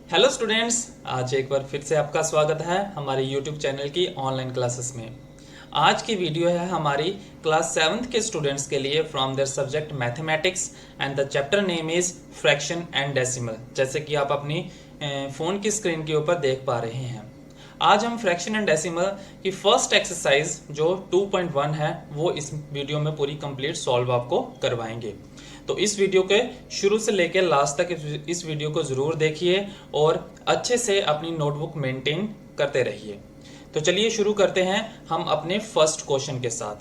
Hello students, आज एक बार फिर से आपका स्वागत है हमारे यूट्यूब चैनल की ऑनलाइन क्लासेस में। आज की वीडियो है हमारी क्लास 7th के स्टूडेंट्स के लिए from their subject mathematics and the chapter name is fraction and decimal. जैसे कि आप अपनी फ़ोन की स्क्रीन के ऊपर देख पा रहे हैं, आज हम फ्रैक्शन एंड डेसिमल की फर्स्ट एक्सरसाइज जो 2.1 है वो इस वीडियो में पूरी कंप्लीट सॉल्व आपको करवाएंगे। तो इस वीडियो के शुरू से लेकर लास्ट तक इस वीडियो को ज़रूर देखिए और अच्छे से अपनी नोटबुक मेंटेन करते रहिए। तो चलिए शुरू करते हैं हम अपने फर्स्ट क्वेश्चन के साथ।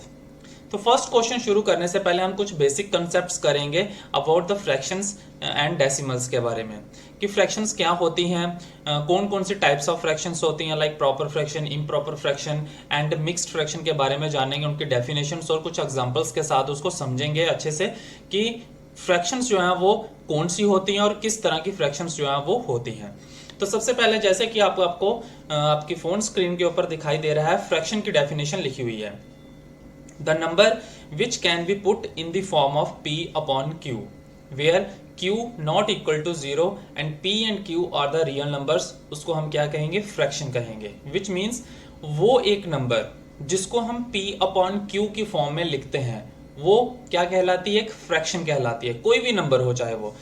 तो फर्स्ट क्वेश्चन शुरू करने से पहले हम कुछ बेसिक कंसेप्ट्स करेंगे about the fractions and decimals के बारे में, कि फ्रैक्शंस क्या होती हैं, कौन कौन सी टाइप्स ऑफ फ्रैक्शंस होती हैं, like proper fraction, improper fraction and mixed fraction के बारे में जानेंगे, उनके डेफिनेशंस और कुछ एग्जांपल्स के साथ उसको समझेंगे अच्छे से कि फ्रैक्शंस जो हैं वो कौन सी होती हैं और किस तरह की फ्रैक्शंस जो हैं वो होती हैं। तो सबसे पहले जैसे कि आपको आपकी फोन स्क्रीन के ऊपर दिखाई दे रहा है, फ्रैक्शन की डेफिनेशन लिखी हुई है, the number which can be put in the form of p upon q where q not equal to 0 and p and q are the real numbers, उसको हम क्या कहेंगे, फ्रैक्शन कहेंगे। विच मीन्स वो एक नंबर जिसको हम p अपॉन q की फॉर्म में लिखते हैं वो क्या कहलाती है, एक फ्रैक्शन कहलाती है। कोई भी नंबर हो, चाहे वो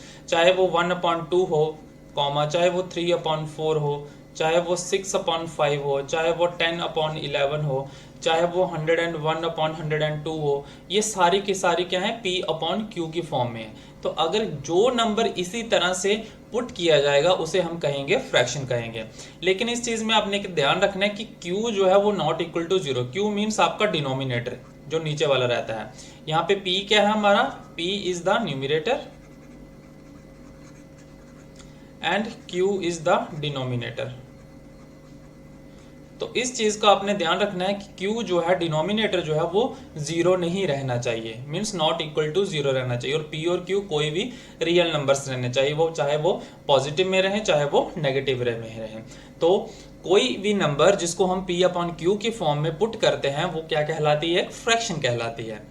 1/2 हो, कॉमा, चाहे वो 3/4 हो, चाहे वो 6/5 हो, चाहे वो 10/11 हो, चाहे वो 101/102 हो, ये सारी की सारी क्या है, p अपॉन क्यू की फॉर्म में है। तो अगर जो नंबर इसी तरह से पुट किया जाएगा उसे हम कहेंगे फ्रैक्शन कहेंगे। लेकिन इस चीज में आपने ध्यान रखना है कि q जो है वो not equal to 0। q means आपका डिनोमिनेटर जो नीचे वाला रहता है। यहाँ पे p क्या है हमारा, p is the numerator and q is the denominator. तो इस चीज का आपने ध्यान रखना है कि q जो है डिनोमिनेटर जो है वो 0 नहीं रहना चाहिए, मीन्स नॉट इक्वल टू 0 रहना चाहिए, और p और q कोई भी रियल नंबर्स रहने चाहिए, वो चाहे वो पॉजिटिव में रहे चाहे वो नेगेटिव में रहे। तो कोई भी नंबर जिसको हम p अपॉन q की फॉर्म में पुट करते हैं वो क्या कहलाती है, फ्रैक्शन कहलाती है।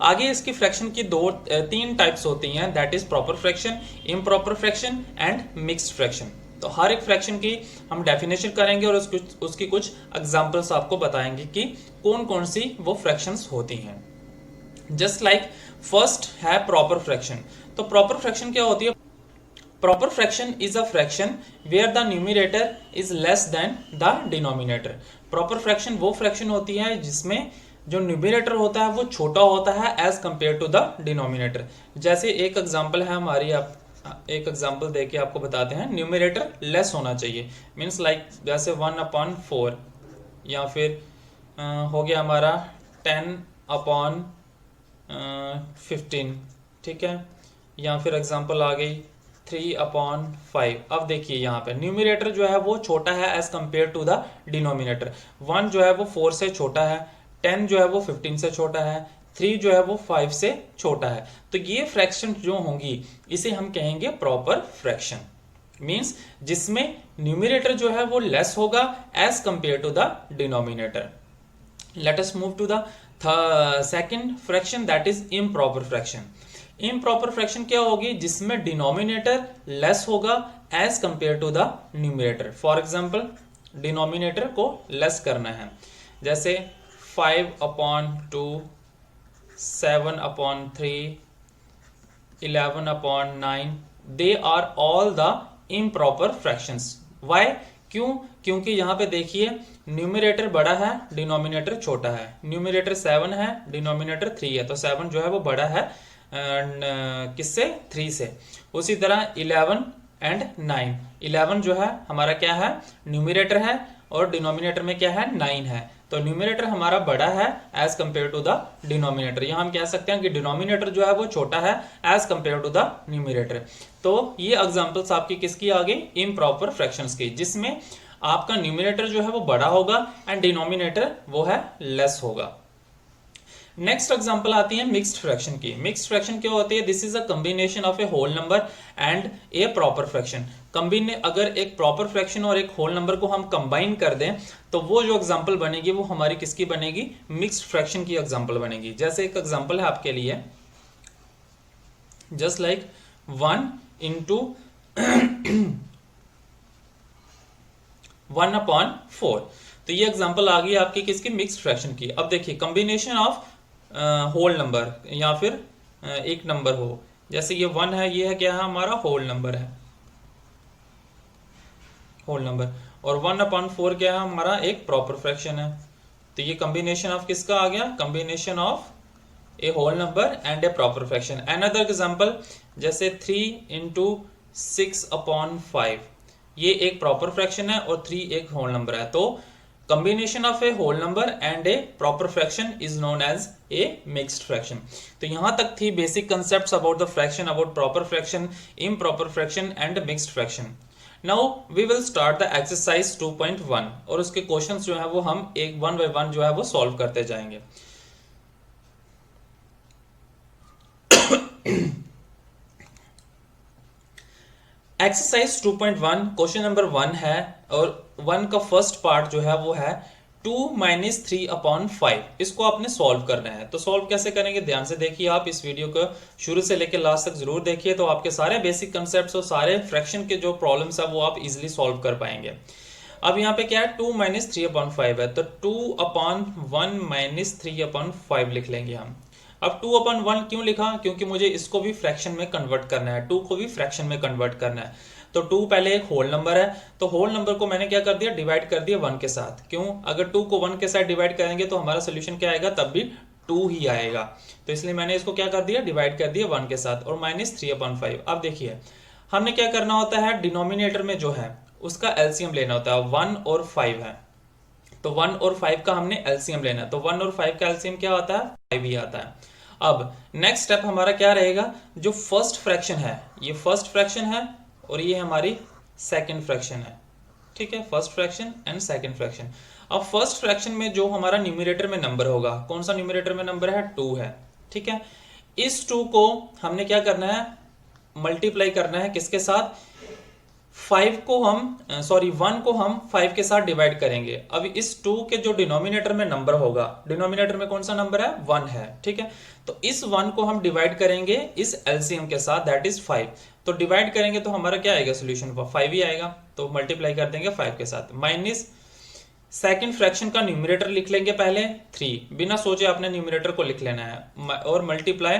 आगे इसकी फ्रैक्शन की तीन टाइप्स होती हैं, that is proper fraction, improper fraction and mixed fraction. तो हर एक फ्रैक्शन की हम डेफिनेशन करेंगे और उसकी कुछ एग्जांपल्स आपको बताएंगे कि कौन कौन सी वो फ्रैक्शंस होती हैं। जस्ट लाइक फर्स्ट है प्रॉपर फ्रैक्शन। तो प्रॉपर फ्रैक्शन क्या होती है, proper fraction is a fraction where the numerator is less than the denominator. Proper fraction वो फ्रैक्शन होती है जिसमें जो न्यूमिरेटर होता है वो छोटा होता है as compare to the denominator. जैसे एक एग्जांपल है हमारी, आप एक एग्जांपल देके आपको बताते हैं, न्यूमिरेटर लेस होना चाहिए, मीन्स लाइक जैसे 1/4 या फिर हो गया हमारा 10/15, ठीक है, या फिर एग्जांपल आ गई 3/5। अब देखिए यहाँ पे न्यूमिरेटर जो है वो छोटा है as compare to the denominator. 1 जो है वो 4 से छोटा है, 10 जो है वो 15 से छोटा है, 3 जो है वो 5 से छोटा है। तो ये फ्रैक्शन जो होंगी इसे हम कहेंगे प्रॉपर फ्रैक्शन, मींस जिसमें न्यूमिरेटर जो है वो लेस होगा as compare to the denominator. Let us move to the second fraction, that is improper fraction. Improper fraction क्या होगी, जिसमें डिनोमिनेटर लेस होगा as compare to the numerator. For example denominator को लेस करना है, जैसे 5/2, 7/3, 11/9, they are all the improper fractions. Why, क्यों, क्योंकि यहां पे देखिए न्यूमिरेटर बड़ा है, डिनोमिनेटर छोटा है। न्यूमिरेटर 7 है, डिनोमिनेटर 3 है, तो 7 जो है वो बड़ा है किससे, 3 से। उसी तरह 11 एंड 9, 11 जो है हमारा क्या है, न्यूमिरेटर है, और डिनोमिनेटर में क्या है, 9 है। तो न्यूमिनेटर हमारा बड़ा है as compare to the denominator. यहां हम कह सकते हैं कि डिनोमिनेटर जो है वो छोटा है as compare to the numerator. तो ये एग्जांपल्स आपकी किसकी आ गई, इम्प्रॉपर फ्रैक्शंस की, जिसमें आपका न्यूमिनेटर जो है वो बड़ा होगा एंड डिनोमिनेटर वो है लेस होगा। नेक्स्ट एग्जांपल आती है मिक्स्ड फ्रैक्शन की। मिक्स्ड फ्रैक्शन क्या होती है, this is a combination of a whole number and a proper fraction. अगर एक प्रॉपर फ्रैक्शन और एक होल नंबर को हम कंबाइन कर दें तो वो जो एग्जांपल बनेगी वो हमारी किसकी बनेगी, मिक्स्ड फ्रैक्शन की एग्जांपल बनेगी। जैसे एक एग्जांपल है आपके लिए, जस्ट लाइक 1 into 1/4। तो ये एग्जांपल आ गई आपकी किसकी, मिक्स्ड फ्रैक्शन की। अब देखिए कॉम्बिनेशन ऑफ होल नंबर या फिर एक नंबर हो, जैसे ये 1 है, ये है क्या है हमारा होल नंबर है, होल नंबर, और 1/4 क्या है हमारा एक प्रॉपर फ्रैक्शन है। तो ये कॉम्बिनेशन ऑफ किसका आ गया, combination of a whole number and a proper fraction. Another example जैसे 3/6/5, ये एक प्रॉपर फ्रैक्शन है और 3 एक होल नंबर है। तो combination of a whole number and a proper fraction is known as a mixed fraction. तो यहां तक थी basic concepts about the fraction, about proper fraction, improper fraction and mixed fraction. Now we will start the exercise 2.1 और उसके questions जो है वो हम एक वन बाय वन जो है वो सॉल्व करते जाएंगे। एक्सरसाइज 2.1 क्वेश्चन नंबर 1 है और 1 का फर्स्ट पार्ट जो है वो है 2 - 3/5। इसको आपने सॉल्व करना है। तो सॉल्व कैसे करेंगे, ध्यान से देखिए, आप इस वीडियो को शुरू से लेकर लास्ट तक जरूर देखिए, तो आपके सारे बेसिक कंसेप्ट्स और सारे फ्रैक्शन के जो प्रॉब्लम्स है वो आप इजिली सॉल्व कर पाएंगे। अब यहाँ पे क्या है, 2 - 3/5 है, तो 2/1 - 3/5 लिख लेंगे हम। अब 2/1 क्यों लिखा, क्योंकि मुझे इसको भी फ्रैक्शन में कन्वर्ट करना है, 2 को भी फ्रैक्शन में कन्वर्ट करना है। तो 2 पहले एक होल नंबर है, तो होल नंबर को मैंने क्या कर दिया, डिवाइड कर दिया 1 के साथ। क्यों, अगर 2 को 1 के साथ डिवाइड करेंगे तो हमारा सोल्यूशन क्या आएगा, तब भी 2 ही आएगा। तो इसलिए मैंने इसको क्या कर दिया, डिवाइड कर दिया 1 के साथ, और -3/5। अब देखिए हमने क्या करना होता है, डिनोमिनेटर में जो है उसका एलसीएम लेना होता है। 1 और 5 है, तो 1 और 5 का हमने एलसीएम लेना है। तो 1 और 5 का एलसीएम क्या आता है, 5 ही आता है। अब नेक्स्ट स्टेप हमारा क्या रहेगा, जो फर्स्ट फ्रैक्शन है, ये फर्स्ट फ्रैक्शन है और ये हमारी सेकंड फ्रैक्शन है। ठीक है, first fraction and second fraction. अब फर्स्ट फ्रैक्शन में जो हमारा न्यूमरेटर में नंबर होगा, कौन सा न्यूमरेटर में नंबर है, 2 है। ठीक है, इस 2 को हमने क्या करना है, मल्टीप्लाई करना है किसके साथ, 1 को हम 5 के साथ डिवाइड करेंगे। अब इस 2 के जो डिनोमिनेटर में नंबर होगा, डिनोमिनेटर में कौन सा नंबर है, 1 है। ठीक है, तो इस 1 को हम डिवाइड करेंगे इस एलसीएम के साथ, दैट इज 5। तो डिवाइड करेंगे तो हमारा क्या आएगा, सोल्यूशन 5 ही आएगा। तो मल्टीप्लाई कर देंगे 5 के साथ, माइनस सेकंड फ्रैक्शन का न्यूमरेटर लिख लेंगे पहले 3, बिना सोचे आपने न्यूमरेटर को लिख लेना है, और मल्टीप्लाई।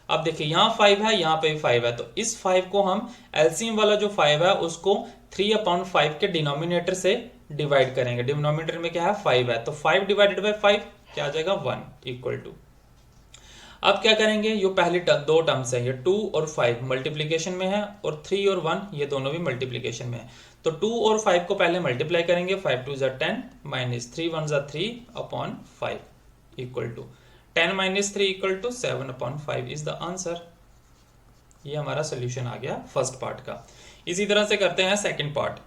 अब देखिए यहाँ 5 है, यहाँ पे भी 5 है, तो इस 5 को हम एलसीएम वाला जो 5 है उसको 3/5 के डिनोमिनेटर से डिवाइड करेंगे। डिनोमिनेटर में क्या है, 5 है, तो 5 डिवाइडेड बाय 5 क्या आ जाएगा, 1 इक्वल टू। अब क्या करेंगे, ये पहली दो टर्म्स है, ये 2 और 5 मल्टीप्लीकेशन में है, और 3 और 1 ये दोनों भी मल्टीप्लीकेशन में है। तो 2 और 5 को पहले मल्टीप्लाई करेंगे, 5 2 = 10 minus 3 1 = 3/5 equal to 10 - 3 = 7/5 is the answer. ये हमारा सोल्यूशन आ गया फर्स्ट पार्ट का। इसी तरह से करते हैं सेकंड पार्ट।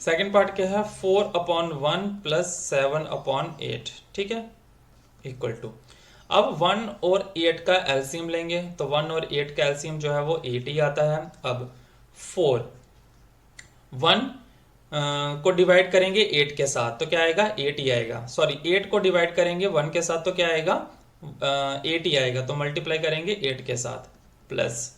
सेकंड पार्ट क्या है, 4/1 + 7/8। ठीक है, इक्वल टू, अब 1 और 8 का एलसीएम लेंगे, तो 1 और 8 का एलसीएम जो है वो 8 ही आता है। अब 1 को डिवाइड करेंगे 8 के साथ, तो क्या आएगा, 8 ही आएगा। 8 को डिवाइड करेंगे 1 के साथ, तो क्या आएगा, 8 ही आएगा। तो मल्टीप्लाई करेंगे 8 के साथ, प्लस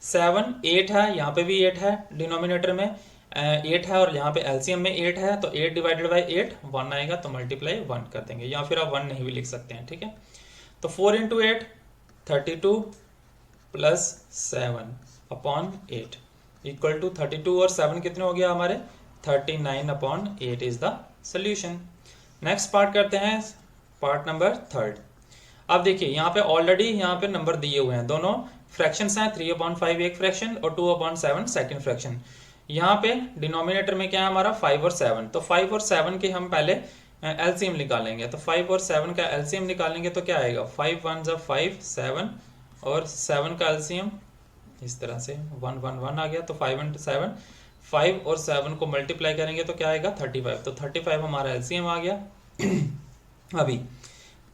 7 8 है, यहाँ पे भी 8 है, डिनोमिनेटर में 8 है और यहाँ पे एलसीएम में 8 है, तो 8 डिवाइडेड बाई 8 1 आएगा, तो मल्टीप्लाई 1 कर देंगे, या फिर आप 1 नहीं भी लिख सकते हैं। ठीक है, तो 4 × 8 32 प्लस 7/8 इक्वल टू 32 और 7 कितने हो गया हमारे, 39/8 is the solution. Next part करते हैं, पार्ट नंबर 3। अब देखिए यहाँ पे ऑलरेडी यहाँ पे नंबर दिए हुए हैं, दोनों फ्रैक्शंस हैं, 3/5 एक फ्रैक्शन और 2/7 सेकंड फ्रैक्शन। यहाँ पे डिनोमिनेटर में क्या है हमारा, 5 और 7, तो 5 और 7 के हम पहले एलसीएम निकालेंगे। तो 5 और 7 का एलसीएम निकालेंगे तो क्या आएगा, 5 1 = 5 7, और 7 का एलसीएम इस तरह से 1 1 1 आ गया, तो 5 × 7, 5 और 7 को मल्टीप्लाई करेंगे तो क्या आएगा, 35। तो 35 हमारा एलसीएम आ गया। अभी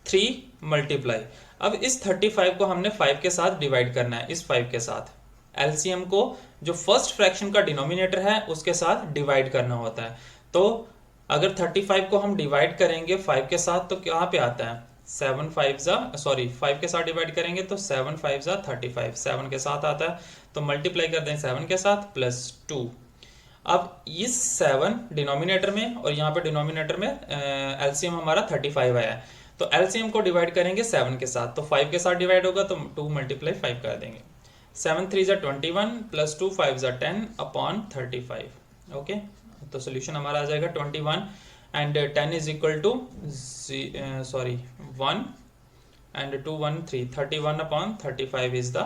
3 मल्टीप्लाई, अब इस 35 को हमने 5 के साथ डिवाइड करना है, इस 5 के साथ एलसीएम को जो फर्स्ट फ्रैक्शन का डिनोमिनेटर है उसके साथ डिवाइड करना होता है। तो अगर 35 को हम डिवाइड करेंगे 5 के साथ, तो कहाँ पे आता है, 5 के साथ डिवाइड करेंगे तो 7 5 = 35, 7 के साथ आता है, तो मल्टीप्लाई कर दें 7 के साथ प्लस 2। अब इस 7 डिनोमिनेटर में और यहाँ पे डिनोमिनेटर में एलसीएम हमारा 35 आया है, तो एलसीएम को डिवाइड करेंगे 7 के साथ, तो 5 के साथ डिवाइड होगा तो 2 मल्टीप्लाई 5 कर देंगे। 7 3 = 21 प्लस 2 5 = 10 अपॉन 35। ओके, तो सोल्यूशन हमारा आ जाएगा 21 and 10 is equal to 1 and 2 1 3 31 upon 35 is the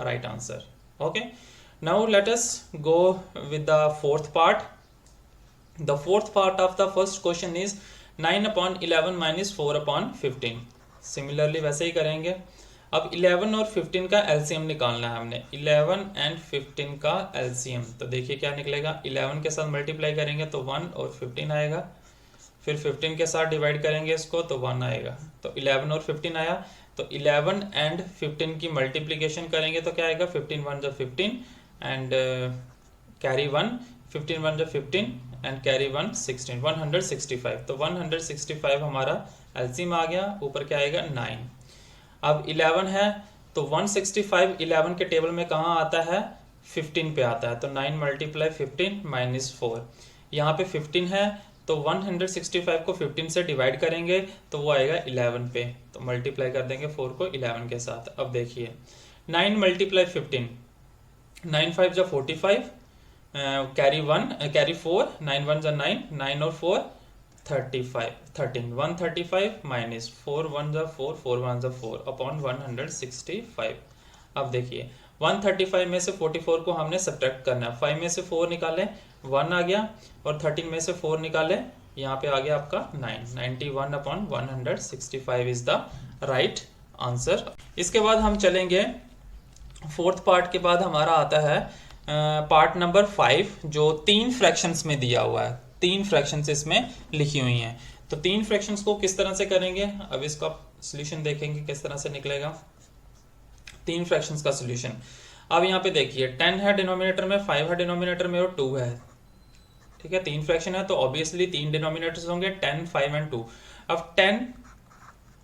right answer. Okay, now let us go with the fourth part. The fourth part of the first question is 9 upon 11 minus 4 upon 15. Similarly वैसे ही करेंगे। अब 11 और 15 का LCM निकालना है हमने। 11 and 15 का LCM, तो देखिए क्या निकलेगा। 11 के साथ मल्टीप्लाई करेंगे तो 1 और 15 आएगा, फिर 15 के साथ डिवाइड करेंगे इसको तो 1 आएगा, तो 11 और 15 आया। तो 11 एंड 15 की मल्टीप्लिकेशन करेंगे तो क्या आएगा, 15 1 = 15 एंड कैरी 1, 15 1 = 15 एंड कैरी 1 16, 165। तो 165 हमारा एलसीएम आ गया। ऊपर क्या आएगा 9। अब 11 है तो 165 11 के टेबल में कहाँ आता है, 15 पे आता है, तो 9 × 15 माइनस 4। यहाँ पे 15 है तो 165 को 15 से डिवाइड करेंगे तो वो आएगा 11 पे, तो मल्टीप्लाई कर देंगे 4 को 11 के साथ। अब देखिए 9 × 15, 9 5 = 45, कैरी 4, 9 1 = 9, 9 और 4 35, 13, 135 माइनस 4 1 = 4, 4 1 = 4 अपॉन 165। अब देखिए 135 में से 44 को हमने सब्ट्रैक्ट करना है। 5 में से 4 निकालें 1 आ गया, और 13 में से 4 निकालें यहाँ पे आ गया आपका 9, 91 upon 165 is the right answer. इसके बाद हम चलेंगे फोर्थ पार्ट के बाद हमारा आता है पार्ट नंबर 5, जो 3 फ्रैक्शंस में दिया हुआ है। 3 फ्रैक्शंस इसमें लिखी हुई हैं, तो 3 फ्रैक्शंस को किस तरह से करेंगे, अब इसका सोल्यूशन देखेंगे किस तरह से निकलेगा। 3 फ्रैक्शंस का सोल्यूशन। अब यहाँ पे देखिए 10 है डिनोमिनेटर में, 5 है डिनोमिनेटर में और 2 है। ठीक है, 3 फ्रैक्शन है तो ऑब्वियसली 3 डिनोमिनेटर्स होंगे, 10 5 एंड 2। अब 10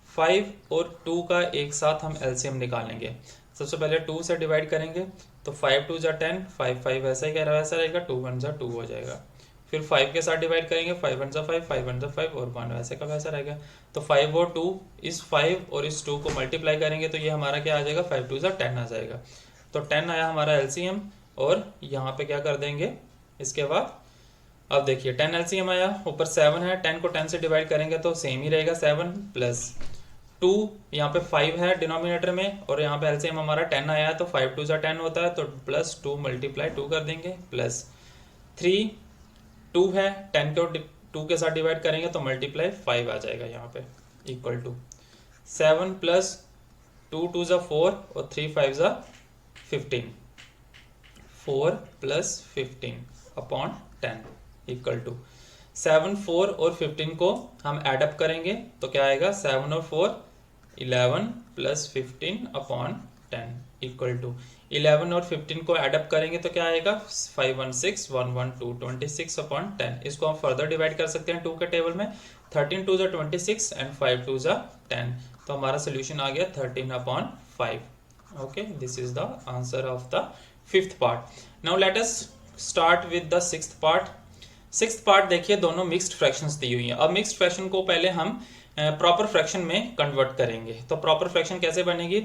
5 और 2 का एक साथ हम एलसीएम निकालेंगे। सबसे पहले 2 से डिवाइड करेंगे तो 5 2 = 10, 5 5 ऐसा ही कह रहा है वैसा रहेगा, 2 1 = 2 हो जाएगा। फिर 5 के साथ डिवाइड करेंगे, 5 1 = 5, 5 1 = 5 और 1 वैसे का वैसा रहेगा। तो 5 और 2, इस 5 और इस 2 को मल्टीप्लाई करेंगे तो ये हमारा क्या आ जाएगा, 5 2 = 10 आ जाएगा। तो 10 आया हमारा एलसीएम, और यहाँ पे क्या कर देंगे इसके बाद। अब देखिए 10 एलसीएम आया, ऊपर 7 है, 10 को 10 से डिवाइड करेंगे तो सेम ही रहेगा 7 प्लस 2, यहाँ पे 5 है डिनोमिनेटर में और यहाँ पे एलसीएम हमारा 10 आया है, तो 5 2 = 10 होता है, तो प्लस 2 × 2 कर देंगे, प्लस 3 2 है, 10 को 2 के साथ डिवाइड करेंगे तो मल्टीप्लाई 5 आ जाएगा यहाँ पे, इक्वल टू 7 प्लस 2 2 = 4 और 3 5 = 15, 4 प्लस 15 अपॉन 10 इक्वल टू 7 4 और 15 को हम एडअप करेंगे तो क्या आएगा, 7 और 4 11 प्लस 15 अपॉन 10 इक्वल टू 11 और 15 को एडअप करेंगे तो क्या आएगा, 5 1 6 1 1 2 26 अपॉन 10। इसको हम फर्दर डिवाइड कर सकते हैं 2 के टेबल में, 13 2 = 26 एंड 5 2 = 10, तो हमारा सोल्यूशन आ गया 13 upon 5। Okay, this is the answer of the 5th part. Now let us start with the 6th part. 6th part देखिए दोनों मिक्स्ड फ्रैक्शंस दी हुई हैं। अब मिक्स्ड फ्रैक्शन को पहले हम प्रॉपर फ्रैक्शन में कन्वर्ट करेंगे। तो प्रॉपर फ्रैक्शन कैसे बनेगी,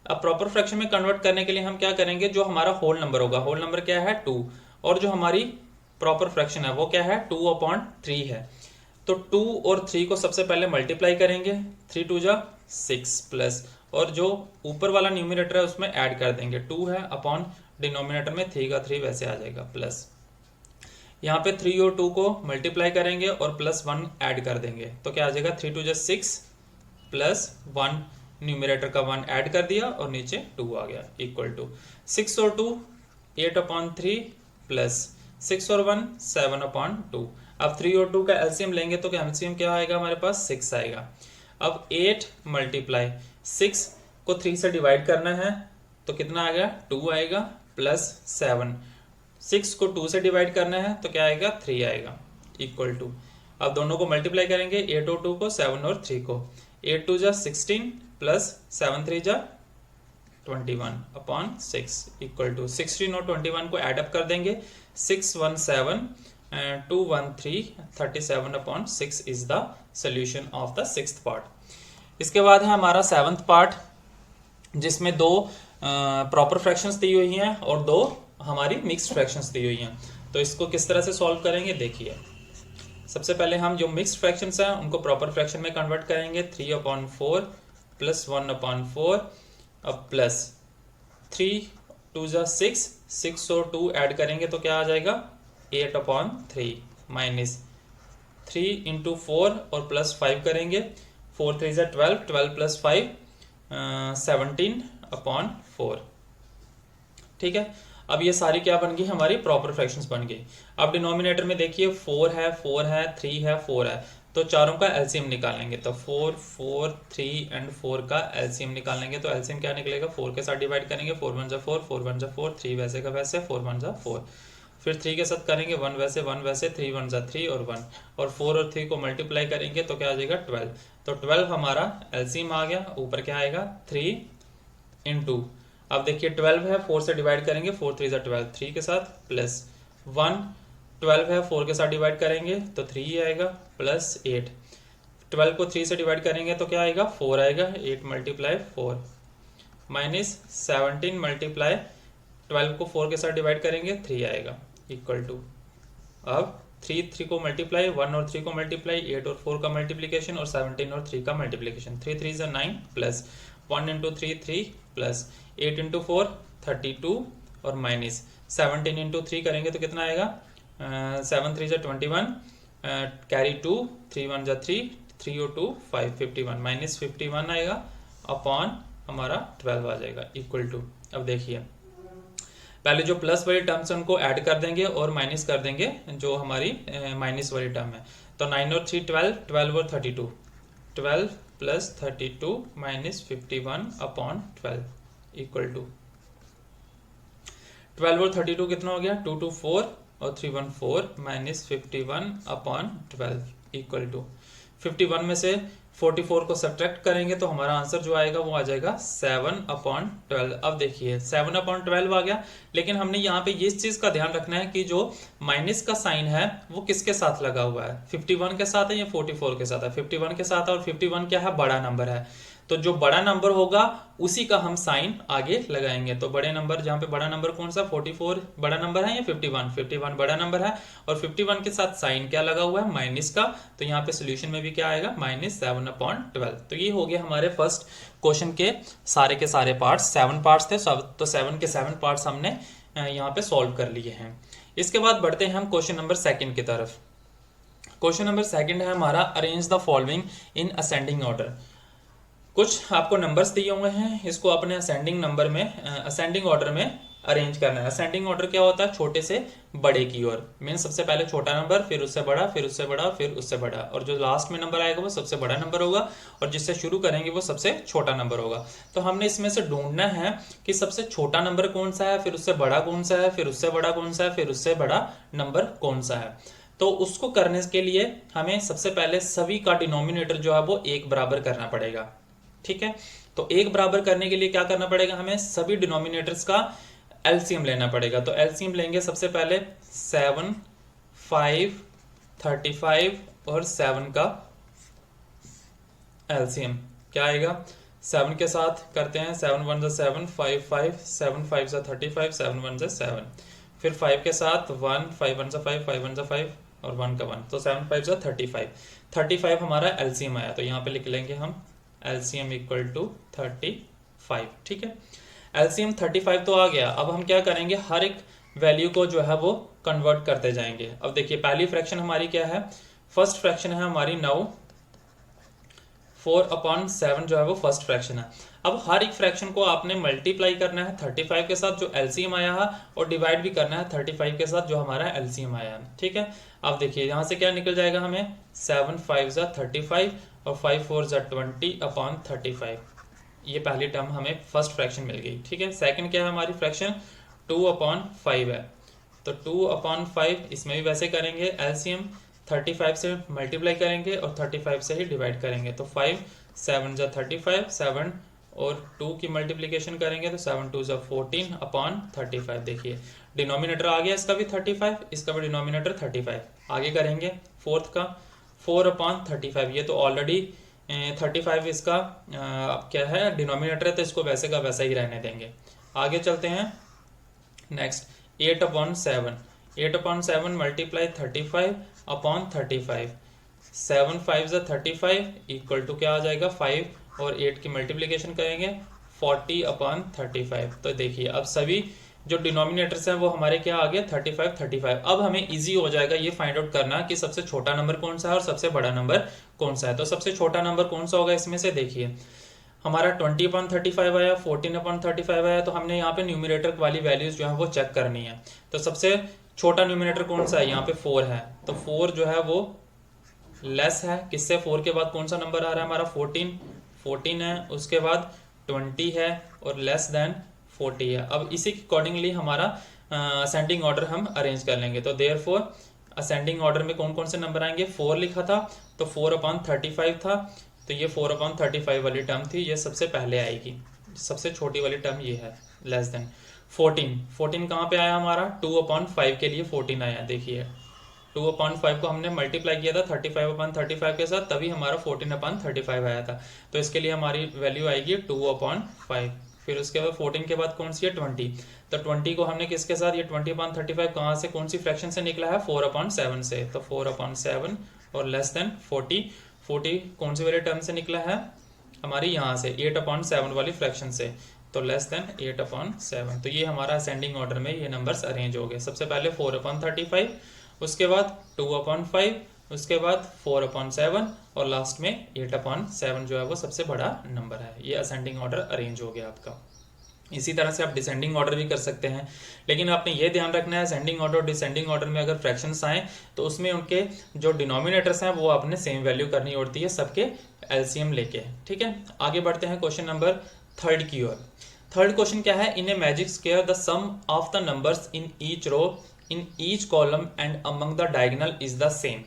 अब प्रॉपर फ्रैक्शन में कन्वर्ट करने के लिए हम क्या करेंगे, जो हमारा होल नंबर होगा, होल नंबर क्या है 2, और जो हमारी प्रॉपर फ्रैक्शन है वो क्या है 2/3 है। तो 2 और 3 को सबसे पहले मल्टीप्लाई करेंगे, 3 2 = 6 प्लस, और जो ऊपर वाला न्यूमरेटर है उसमें ऐड कर देंगे, 2 है अपॉन डिनोमिनेटर में 3 का 3 वैसे आ जाएगा, प्लस यहाँ पे 3 और 2 को मल्टीप्लाई करेंगे और प्लस 1 ऐड कर देंगे तो क्या आ जाएगा, 3 2 = 6 प्लस 1, न्यूमरेटर का 1 ऐड कर दिया और नीचे 2 आ गया, इक्वल टू 6 और 2 8/3 प्लस 6 और 1 7/2। अब 3 और 2 का एलसीएम लेंगे तो एलसीएम क्या आएगा हमारे पास, 6 आएगा। अब 8 × 6 को 3 से डिवाइड करना है तो कितना आ गया, 2 आएगा, प्लस 7, 6 को 2 से डिवाइड करना है तो क्या आएगा, 3 आएगा, इक्वल टू, अब दोनों को मल्टीप्लाई करेंगे, 8 और 2 को, 7 और 3 को, 8 2 = 16 प्लस 7 3 = 21/6 इक्वल टू 16 और 21 को एडअप कर देंगे 617 213 37/6 is the solution of the sixth part. इसके बाद है हमारा सेवंथ पार्ट, जिसमें दो प्रॉपर फ्रैक्शंस दी हुई हैं और दो हमारी मिक्स्ड फ्रैक्शंस दी हुई हैं। तो इसको किस तरह से सॉल्व करेंगे देखिए। सबसे पहले हम जो मिक्स्ड फ्रैक्शंस हैं उनको प्रॉपर फ्रैक्शन में कन्वर्ट करेंगे। 3/4 प्लस 1/4 अब प्लस 3 2 6 6 और 2 ऐड करेंगे तो क्या आ जाएगा 8/3 माइनस 3 इंटू 4 और प्लस 5 करेंगे 4 3 12 12 प्लस 5 17/4। ठीक है, अब ये सारी क्या बन गई हमारी प्रॉपर फ्रैक्शंस बन गई। अब डिनोमिनेटर में देखिए 4 है 3 है 4 है, तो चारों का एलसीएम निकालेंगे। तो 4 4 3 एंड 4 का एलसीएम निकालेंगे तो एलसीएम क्या निकलेगा 4 के साथ डिवाइड करेंगे 4 1 जा 4 4 1 जा 4 3 वैसे का वैसे 4 1 जा 4, फिर 3 के साथ करेंगे 1 वैसे 3 1 जा 3 और 1 और 4 और 3 को मल्टीप्लाई करेंगे तो क्या आ जाएगा 12। तो 12 हमारा एलसीएम आ गया। ऊपर क्या आएगा 3 इंटू, अब देखिए 12 है 4 से डिवाइड करेंगे 4 3 जा 12 3 के साथ प्लस 1 12 है 4 के साथ डिवाइड करेंगे तो 3 ही आएगा प्लस 8 12 को 3 से डिवाइड करेंगे तो क्या आएगा 4 आएगा 8 मल्टीप्लाई 4 माइनस 17 मल्टीप्लाई 12 को 4 के साथ डिवाइड करेंगे 3 आएगा इक्वल टू, अब 3 को मल्टीप्लाई 1 और 3 को मल्टीप्लाई 8 और 4 का मल्टीप्लिकेशन और 17 और 3 का मल्टीप्लिकेशन 3 3 जा 9 प्लस 1 इंटू 3 प्लस 8 इंटू 4 32 और माइनस 17 इंटू 3 करेंगे तो कितना आएगा 7 3 जा 21 कैरी 2 3 1 जा 3 3 और 2 5 51 माइनस 51 आएगा अपॉन हमारा 12 आ जाएगा इक्वल टू। अब देखिए पहले जो प्लस वाली टर्म्स है उनको ऐड कर देंगे और माइनस कर देंगे जो हमारी माइनस वाली टर्म है। तो 9 और 3 12 12 और 32 12 प्लस 32 माइनस 51/12 इक्वल टू 12 और 32 कितना हो गया 2 2 4 और 3 1 4 माइनस 51/12 इक्वल टू 51 में से 44 को सब्ट्रैक्ट करेंगे तो हमारा आंसर जो आएगा वो आ जाएगा 7/12। अब देखिए 7/12 आ गया, लेकिन हमने यहाँ पे इस चीज का ध्यान रखना है कि जो माइनस का साइन है वो किसके साथ लगा हुआ है 51 के साथ है या 44 के साथ है 51 के साथ है, और 51 क्या है बड़ा नंबर है, तो जो बड़ा नंबर होगा उसी का हम साइन आगे लगाएंगे। तो बड़े नंबर जहाँ पे बड़ा नंबर कौन सा 44 बड़ा नंबर है या 51 बड़ा नंबर है, और 51 के साथ साइन क्या लगा हुआ है माइनस का, तो यहाँ पे सोल्यूशन में भी क्या आएगा -7/12। तो ये हो गया हमारे फर्स्ट क्वेश्चन के सारे पार्ट्स, 7 पार्ट्स थे सब, तो 7 के 7 पार्ट्स हमने यहाँ पे सॉल्व कर लिए हैं। इसके बाद बढ़ते हैं हम क्वेश्चन नंबर सेकंड की तरफ। क्वेश्चन नंबर सेकंड है हमारा arrange the following in ascending order. कुछ आपको नंबर्स दिए हुए हैं, इसको अपने असेंडिंग ऑर्डर में अरेंज करना है। असेंडिंग ऑर्डर क्या होता है छोटे से बड़े की ओर, मीन्स सबसे पहले छोटा नंबर फिर उससे बड़ा फिर उससे बड़ा फिर उससे बड़ा, और जो लास्ट में नंबर आएगा वो सबसे बड़ा नंबर होगा और जिससे शुरू करेंगे वो सबसे छोटा नंबर होगा। तो हमने इसमें से ढूंढना है कि सबसे छोटा नंबर कौन सा है, फिर उससे बड़ा कौन सा है, फिर उससे बड़ा कौन सा है, फिर उससे बड़ा नंबर कौन सा है। तो उसको करने के लिए हमें सबसे पहले सभी का डिनोमिनेटर जो है वो एक बराबर करना पड़ेगा। ठीक है, तो एक बराबर करने के लिए क्या करना पड़ेगा, हमें सभी डिनोमिनेटर्स का एलसीएम लेना पड़ेगा। तो एलसीएम लेंगे सबसे पहले 7 5 35 और 7 का एलसीएम क्या आएगा, 7 के साथ करते हैं 7 1 जा 7 5 5 7 5 जा 35 7 1 जा 7, फिर 5 के साथ 1 5 1 जा 5 5 1 जा 5 और 1 का 1, तो 7 5 जा 35 हमारा एलसीएम आया। तो यहाँ पे लिख लेंगे हम एलसीएम इक्वल टू 35। ठीक है, एलसीएम 35 तो आ गया। अब हम क्या करेंगे, हर एक वैल्यू को जो है वो कन्वर्ट करते जाएंगे। अब देखिए पहली फ्रैक्शन हमारी क्या है, फर्स्ट फ्रैक्शन है हमारी 9, 4/7 जो है वो फर्स्ट फ्रैक्शन है। अब हर एक फ्रैक्शन को आपने मल्टीप्लाई करना है 35 के साथ जो एलसीएम आया है, और डिवाइड भी करना है 35 के साथ जो हमारा एलसीएम आया है। ठीक है, अब देखिए यहाँ से क्या निकल जाएगा, हमें 7 5 जा 35 और 5 4 जा 20/35। ये पहली टर्म हमें फर्स्ट फ्रैक्शन मिल गई। ठीक है, सेकंड क्या है हमारी फ्रैक्शन 2/5 है, तो 2/5 इसमें भी वैसे करेंगे, एलसीएम 35 से मल्टीप्लाई करेंगे और 35 से ही डिवाइड करेंगे। तो 5 7 जा 35 7 और 2 की मल्टीप्लिकेशन करेंगे तो 7 2 14 अपॉन 35। देखिए डिनोमिनेटर आ गया इसका भी 35, इसका भी डिनोमिनेटर 35। आगे करेंगे फोर्थ का 4 अपॉन 35, ये तो ऑलरेडी 35 इसका अब क्या है डिनोमिनेटर है, तो इसको वैसे का वैसा ही रहने देंगे। आगे चलते हैं next 8 upon 7, 8 upon 7 multiply 35 upon 35, 7 5 35 equal to क्या आ जाएगा 5, और 8 की मल्टीप्लिकेशन करेंगे 40 अपॉन 35। तो देखिए अब सभी जो डिनोमिनेटर्स हैं वो हमारे क्या आ गए 35 35। अब हमें इजी हो जाएगा ये फाइंड आउट करना कि सबसे छोटा नंबर कौन सा है और सबसे बड़ा नंबर कौन सा है। तो सबसे छोटा नंबर कौन सा होगा इसमें से, देखिए हमारा 20 अपॉन 35 आया, 14 अपॉन 35 आया, तो हमने यहाँ पे न्यूमिनेटर वाली वैल्यूज जो है वो चेक करनी है। तो सबसे छोटा न्यूमिनेटर कौन सा है, यहाँ पे 4 है, तो 4 जो है वो लेस है किससे, 4 के बाद कौन सा नंबर आ रहा है हमारा 14 है, उसके बाद 20 है और लेस देन 40 है। अब इसी के अकॉर्डिंगली हमारा असेंडिंग ऑर्डर हम अरेंज कर लेंगे। तो देयरफॉर असेंडिंग ऑर्डर में कौन कौन से नंबर आएंगे, 4 लिखा था तो 4 अपॉन 35 था, तो ये 4 अपॉन 35 वाली टर्म थी, ये सबसे पहले आएगी। सबसे छोटी वाली टर्म ये है लेस देन 14 कहाँ पे आया हमारा 2 अपॉन 5 के लिए 14 आया। देखिए 2 अपॉन 5 को हमने मल्टीप्लाई किया था 35 अपॉन 35 के साथ, तभी हमारा 14 अपॉन 35 आया था। तो इसके लिए हमारी वैल्यू आएगी 2 अपॉन 5। फिर उसके बाद 14 के बाद कौन सी है 20, तो 20 को हमने किसके साथ, ये 20 अपॉन 35 कहाँ से कौन सी फ्रैक्शन से निकला है 4 अपॉन 7 से, तो 4 अपॉन 7 और लेस देन 40 कौन सी वाली टर्म से निकला है हमारी यहाँ से 8 अपॉन 7 वाली फ्रैक्शन से, तो लेस देन 8 अपॉन 7। तो ये हमारा असेंडिंग ऑर्डर में ये नंबर्स अरेंज हो गए। सबसे पहले 4 अपॉन 35, उसके बाद 2 अपॉन 5, उसके बाद 4 अपॉन 7 और लास्ट में 8 अपॉन 7 जो है वो सबसे बड़ा नंबर है। ये असेंडिंग ऑर्डर अरेंज हो गया आपका। इसी तरह से आप डिसेंडिंग ऑर्डर भी कर सकते हैं, लेकिन आपने ये ध्यान रखना है असेंडिंग ऑर्डर और डिसेंडिंग ऑर्डर में अगर फ्रैक्शंस आए तो उसमें उनके जो डिनोमिनेटर्स हैं वो आपने सेम वैल्यू करनी होती है सबके एलसीएम लेके। ठीक है, आगे बढ़ते हैं क्वेश्चन नंबर 3 की ओर। थर्ड क्वेश्चन क्या है, in a magic square the sum of the numbers in each row in each column and among the diagonal is the same.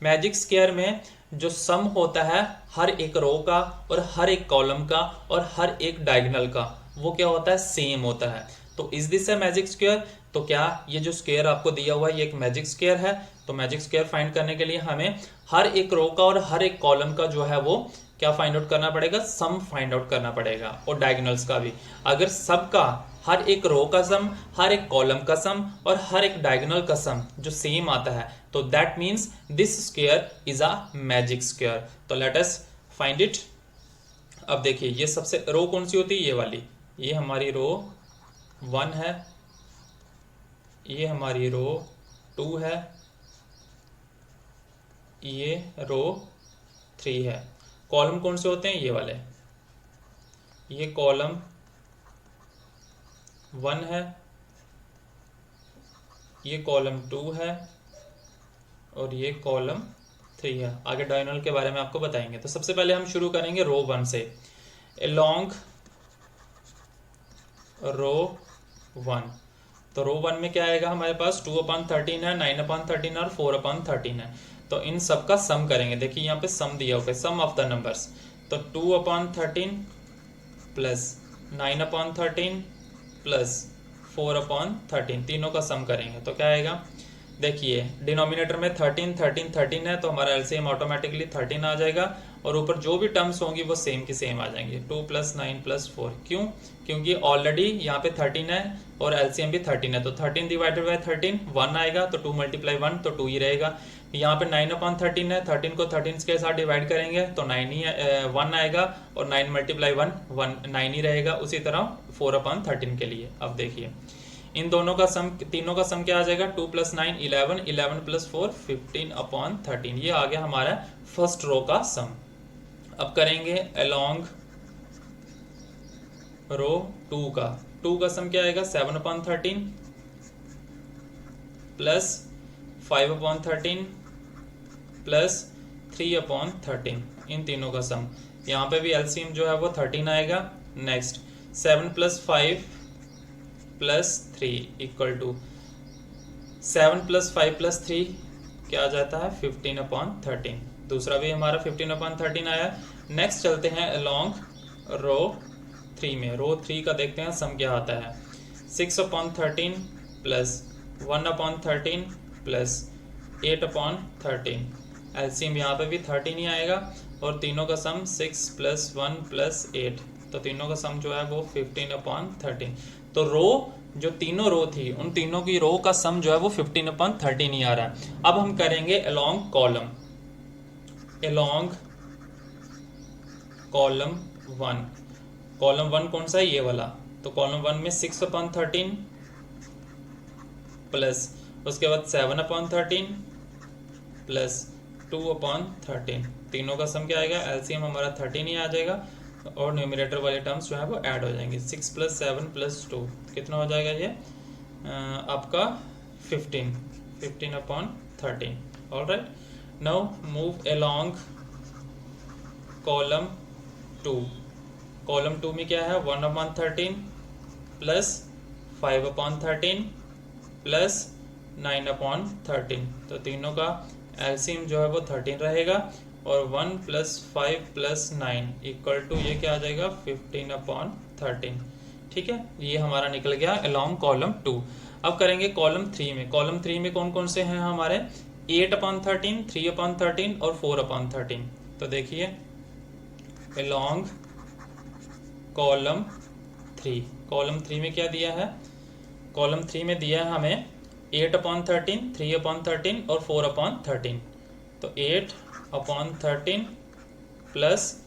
Magic square में जो सम होता है हर एक रो का और हर एक कॉलम का और हर एक डायगोनल का, वो क्या होता है सेम होता है। तो is this A magic square, तो क्या ये जो स्क्वायर आपको दिया हुआ है ये एक मैजिक स्क्वायर है। तो मैजिक स्क्वायर फाइंड करने के लिए हमें हर एक रो का और हर एक कॉलम का जो है वो क्या फाइंड आउट करना पड़ेगा, सम फाइंड आउट करना पड़ेगा, और डायगोनल्स का भी। अगर सबका हर एक रो का सम, हर एक कॉलम का सम और हर एक डायगोनल का सम जो सेम आता है, तो that means this square is a magic square. तो लेट अस फाइंड इट। अब देखिए ये सबसे रो कौन सी होती है, ये वाली, ये हमारी रो 1 है, ये हमारी रो 2 है, ये रो 3 है। कॉलम कौन से होते हैं, ये वाले, ये कॉलम 1 है, ये कॉलम 2 है और ये कॉलम 3 है। आगे डायगोनल के बारे में आपको बताएंगे। तो सबसे पहले हम शुरू करेंगे रो 1 से। अलोंग रो 1, तो रो 1 में क्या आएगा हमारे पास 2 अपॉन 13 है, 9 अपॉन 13 और 4 अपॉन 13 है। तो इन सब का सम करेंगे। देखिए यहाँ पे सम दिया हुआ है, सम ऑफ द नंबर्स। तो 2 upon 13 plus 9 upon 13 plus 4 upon 13, तीनों का सम करेंगे तो क्या आएगा। देखिए डिनोमिनेटर में 13 है, तो हमारा एलसीएम ऑटोमेटिकली 13 आ जाएगा, और ऊपर जो भी टर्म्स होंगी वो सेम की सेम आ जाएंगी, 2 प्लस 9 प्लस 4। क्यों, क्योंकि ऑलरेडी यहाँ पे 13 है और एलसीएम भी 13 है, तो 13 डिवाइडेड बाय 13 1 आएगा, तो 2 मल्टीप्लाई 1 तो 2 ही रहेगा। यहाँ पे 9 अपॉन 13 है, 13 को 13 के साथ डिवाइड करेंगे तो 9 ही 1 आएगा, और 9 मल्टीप्लाई 1 9 ही रहेगा। उसी तरह 4 अपॉन 13 के लिए। अब देखिए इन दोनों का सम, तीनों का सम क्या आ जाएगा, 2 प्लस 9 11, 11 प्लस 4 15 अपॉन 13। ये आ गया हमारा फर्स्ट रो का सम। अब करेंगे अलोंग रो 2 का। 2 का सम क्या आएगा, 7 upon 13 plus 5 upon 13 plus 3 upon 13, इन तीनों का सम। यहाँ पे भी एलसीएम जो है वो 13 आएगा। Next 7 plus 5 plus 3 equal to 7 plus 5 plus 3 क्या आ जाता है 15 अपॉन 13। दूसरा भी हमारा 15 अपॉन 13 आया। नेक्स्ट चलते हैं अलोंग रो 3 में, रो 3 का देखते हैं सम क्या आता है। 6/13 प्लस 1/13 प्लस 8/13, एलसीएम यहाँ पे भी 13 ही आएगा और तीनों का सम 6 + 1 + 8, तो तीनों का सम जो है वो 15/13। तो रो जो तीनों रो थी उन तीनों की रो का सम जो है वो 15/13 ही आ रहा है। अब हम करेंगे along column, along column 1। Column 1 कौन सा है, ये वाला। तो कॉलम 1 में 6/13 प्लस उसके बाद 7/13 प्लस 2/13, तीनों का सम क्या आएगा, एलसीएम हमारा 13 ही आ जाएगा और न्यूमरेटर वाले टर्म्स जो है वो ऐड हो जाएंगे। 6 + 7 + 2 कितना हो जाएगा ये आपका 15/13। Alright, now move along column 2। Column 2 में क्या है, 1/13 प्लस 5/13 प्लस 9/13, तो तीनों का एलसीएम जो है वो 13 रहेगा और 1 + 5 + 9 = ये क्या आ जाएगा 15/13। ठीक है, ये हमारा निकल गया अलोंग कॉलम 2। अब करेंगे कॉलम 3 में। कॉलम 3 में कौन कौन से हैं हमारे, 8/13, 3/13 और 4/13। तो देखिए अलोंग कॉलम 3, कॉलम 3 में क्या दिया है, कॉलम 3 में दिया है हमें 8/13, 3/13 और 4/13। तो 8/13 प्लस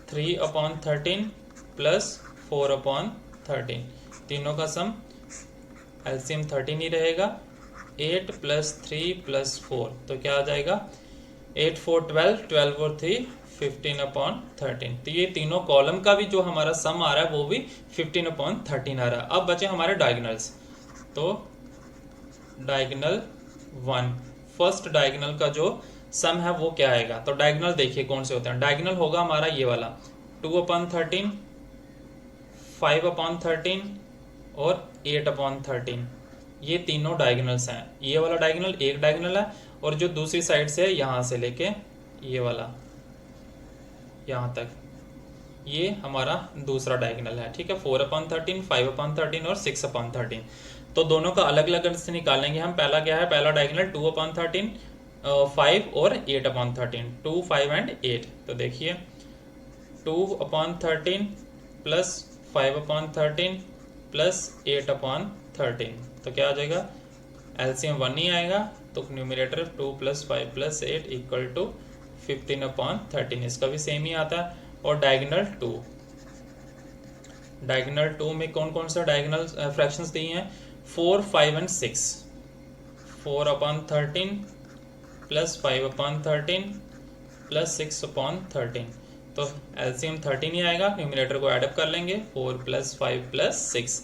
3/13 प्लस 4/13, तीनों का सम एलसीएम 13 ही रहेगा। 8 + 3 + 4, तो क्या आ जाएगा 8 4 12, 12 और 3 15/13। तो ये तीनों कॉलम का भी जो हमारा सम आ रहा है वो भी 15/13 आ रहा है। अब बचे हमारे डायगोनल्स। तो डायगोनल 1, फर्स्ट डायगोनल का जो सम है वो क्या आएगा, तो डायगोनल देखिए कौन से होते हैं। डायगोनल होगा हमारा ये वाला 2/13, 5/13 और 8/13, ये तीनों डायगोनल्स हैं। ये वाला डायगोनल एक डायगोनल है और जो दूसरी साइड से यहां से लेके ये वाला यहां तक ये हमारा दूसरा डायगोनल है। ठीक है, 4/13, 5/13 और 6/13। तो दोनों का अलग अलग से निकालेंगे हम। पहला क्या है, पहला डायगोनल 2/13, 5 और 8/13, 2, 5 एंड 8। तो देखिए 2/13 प्लस 5/13 प्लस 8/13, तो क्या आ जाएगा एलसीएम 1 ही आएगा। तो न्यूमरेटर 2 + 5 + 8 = 15/13, इसका भी सेम ही आता है। और डायगोनल 2, डायगोनल 2 में कौन कौन सा डायगोनल फ्रैक्शंस दिए हैं, 4, 5 एंड 6। 4/13 प्लस 5/13 प्लस 6/13, तो एलसीएम 13 ही आएगा। न्यूमरेटर को एडअप कर लेंगे, 4 + 5 + 6,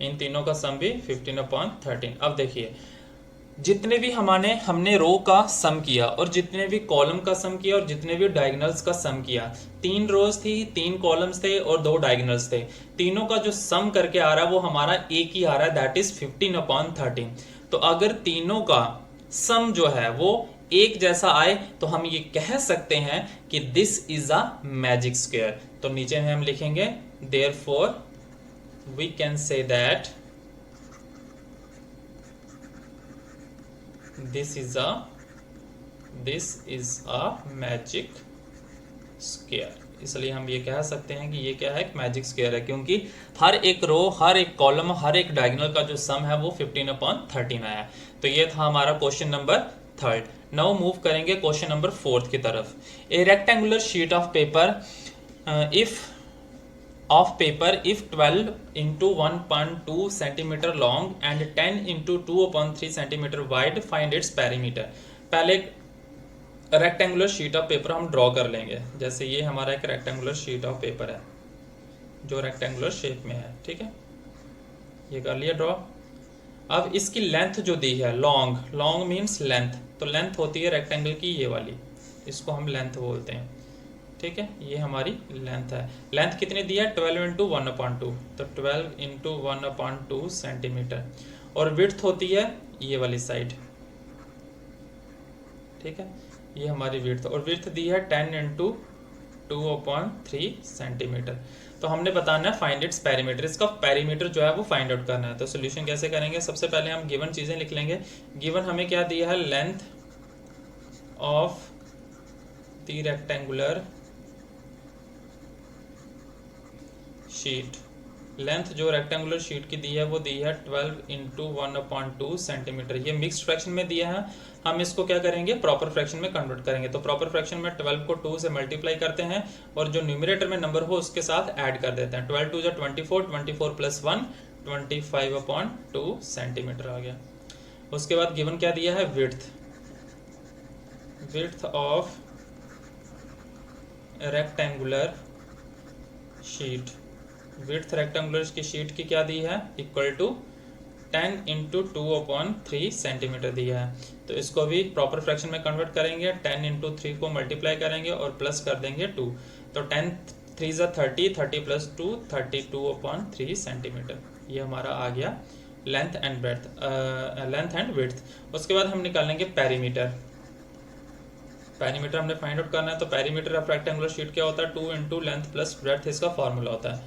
इन तीनों का सम भी 15/13। अब देखिए जितने भी हमने रो का सम किया और जितने भी कॉलम का सम किया और जितने भी डायगोनल्स का सम किया, 3 रोज थी, 3 कॉलम्स थे और 2 डायगोनल्स थे, तीनों का जो सम करके आ रहा है वो हमारा एक ही आ रहा है, दैट इज 15/13। तो अगर तीनों का सम जो है वो एक जैसा आए तो हम ये कह सकते हैं कि this is a magic square. तो नीचे में हम लिखेंगे therefore we can say that this is a magic square. इसलिए हम ये कह सकते हैं कि ये क्या है, मैजिक स्क्वायर है, क्योंकि हर एक रो, हर एक कॉलम, हर एक डायगोनल का जो सम है वो 15/13 आया। तो ये था हमारा क्वेश्चन नंबर 3। नाउ मूव करेंगे क्वेश्चन नंबर 4 की तरफ। ए rectangular sheet of paper if 12 into 1.2 centimeter long and 10 into 2/3 centimeter wide, find its perimeter। पहले एक रेक्टेंगुलर शीट ऑफ पेपर हम ड्रॉ कर लेंगे। जैसे ये हमारा एक रेक्टेंगुलर शीट ऑफ पेपर है जो रेक्टेंगुलर शेप में है। ठीक है, ये कर लिया ड्रॉ। अब इसकी लेंथ जो दी है, लॉन्ग मीन्स लेंथ, तो लेंथ होती है रेक्टेंगल की ये वाली, इसको हम लेंथ बोलते हैं। ठीक है, ये हमारी लेंथ है। लेंथ कितनी दी है, 12 × 1/2, तो 12 × 1/2 सेंटीमीटर। और विड्थ होती है ये वाली साइड। ठीक है, ये हमारी विड्थ, और विड्थ दी है 10 × 2/3 सेंटीमीटर। तो हमने बताना है फाइंड इट्स पेरीमीटर, इसका पेरीमीटर जो है वो फाइंड आउट करना है। तो सोल्यूशन कैसे करेंगे, सबसे पहले हम गिवन चीज़ें लिख लेंगे। गिवन हमें क्या दिया है, length of the rectangular sheet, length जो रेक्टेंगुलर शीट की दी है वो दी है 12 इंटू 1/2 सेंटीमीटर। ये मिक्स्ड फ्रैक्शन में दिया है, हम इसको क्या करेंगे, प्रॉपर फ्रैक्शन में कन्वर्ट करेंगे। तो प्रॉपर फ्रैक्शन में 12 को 2 से मल्टीप्लाई करते हैं और जो न्यूमरेटर में नंबर हो उसके साथ ऐड कर देते हैं। 12 2 24, 24 प्लस 1 25/2 सेंटीमीटर आ गया। उसके बाद गिवन क्या दिया है, width of rectangular sheet, width rectangular की शीट की क्या दी है, इक्वल टू 10 इंटू 2/3 सेंटीमीटर दिया है। तो इसको भी प्रॉपर फ्रैक्शन में कन्वर्ट करेंगे, 10 इंटू 3 को मल्टीप्लाई करेंगे और प्लस कर देंगे 2। तो 10 3 ज़ा 30, 30 प्लस 2 32/3 सेंटीमीटर। ये हमारा आ गया length and breadth, length and width. उसके बाद हम निकालेंगे पेरीमीटर। पेरीमीटर हमने फाइंड आउट करना है। तो पेरीमीटर ऑफ रेक्टेंगुलर शीट क्या होता है, 2 इंटू लेंथ प्लस ब्रेड्थ इसका फॉर्मूला होता है।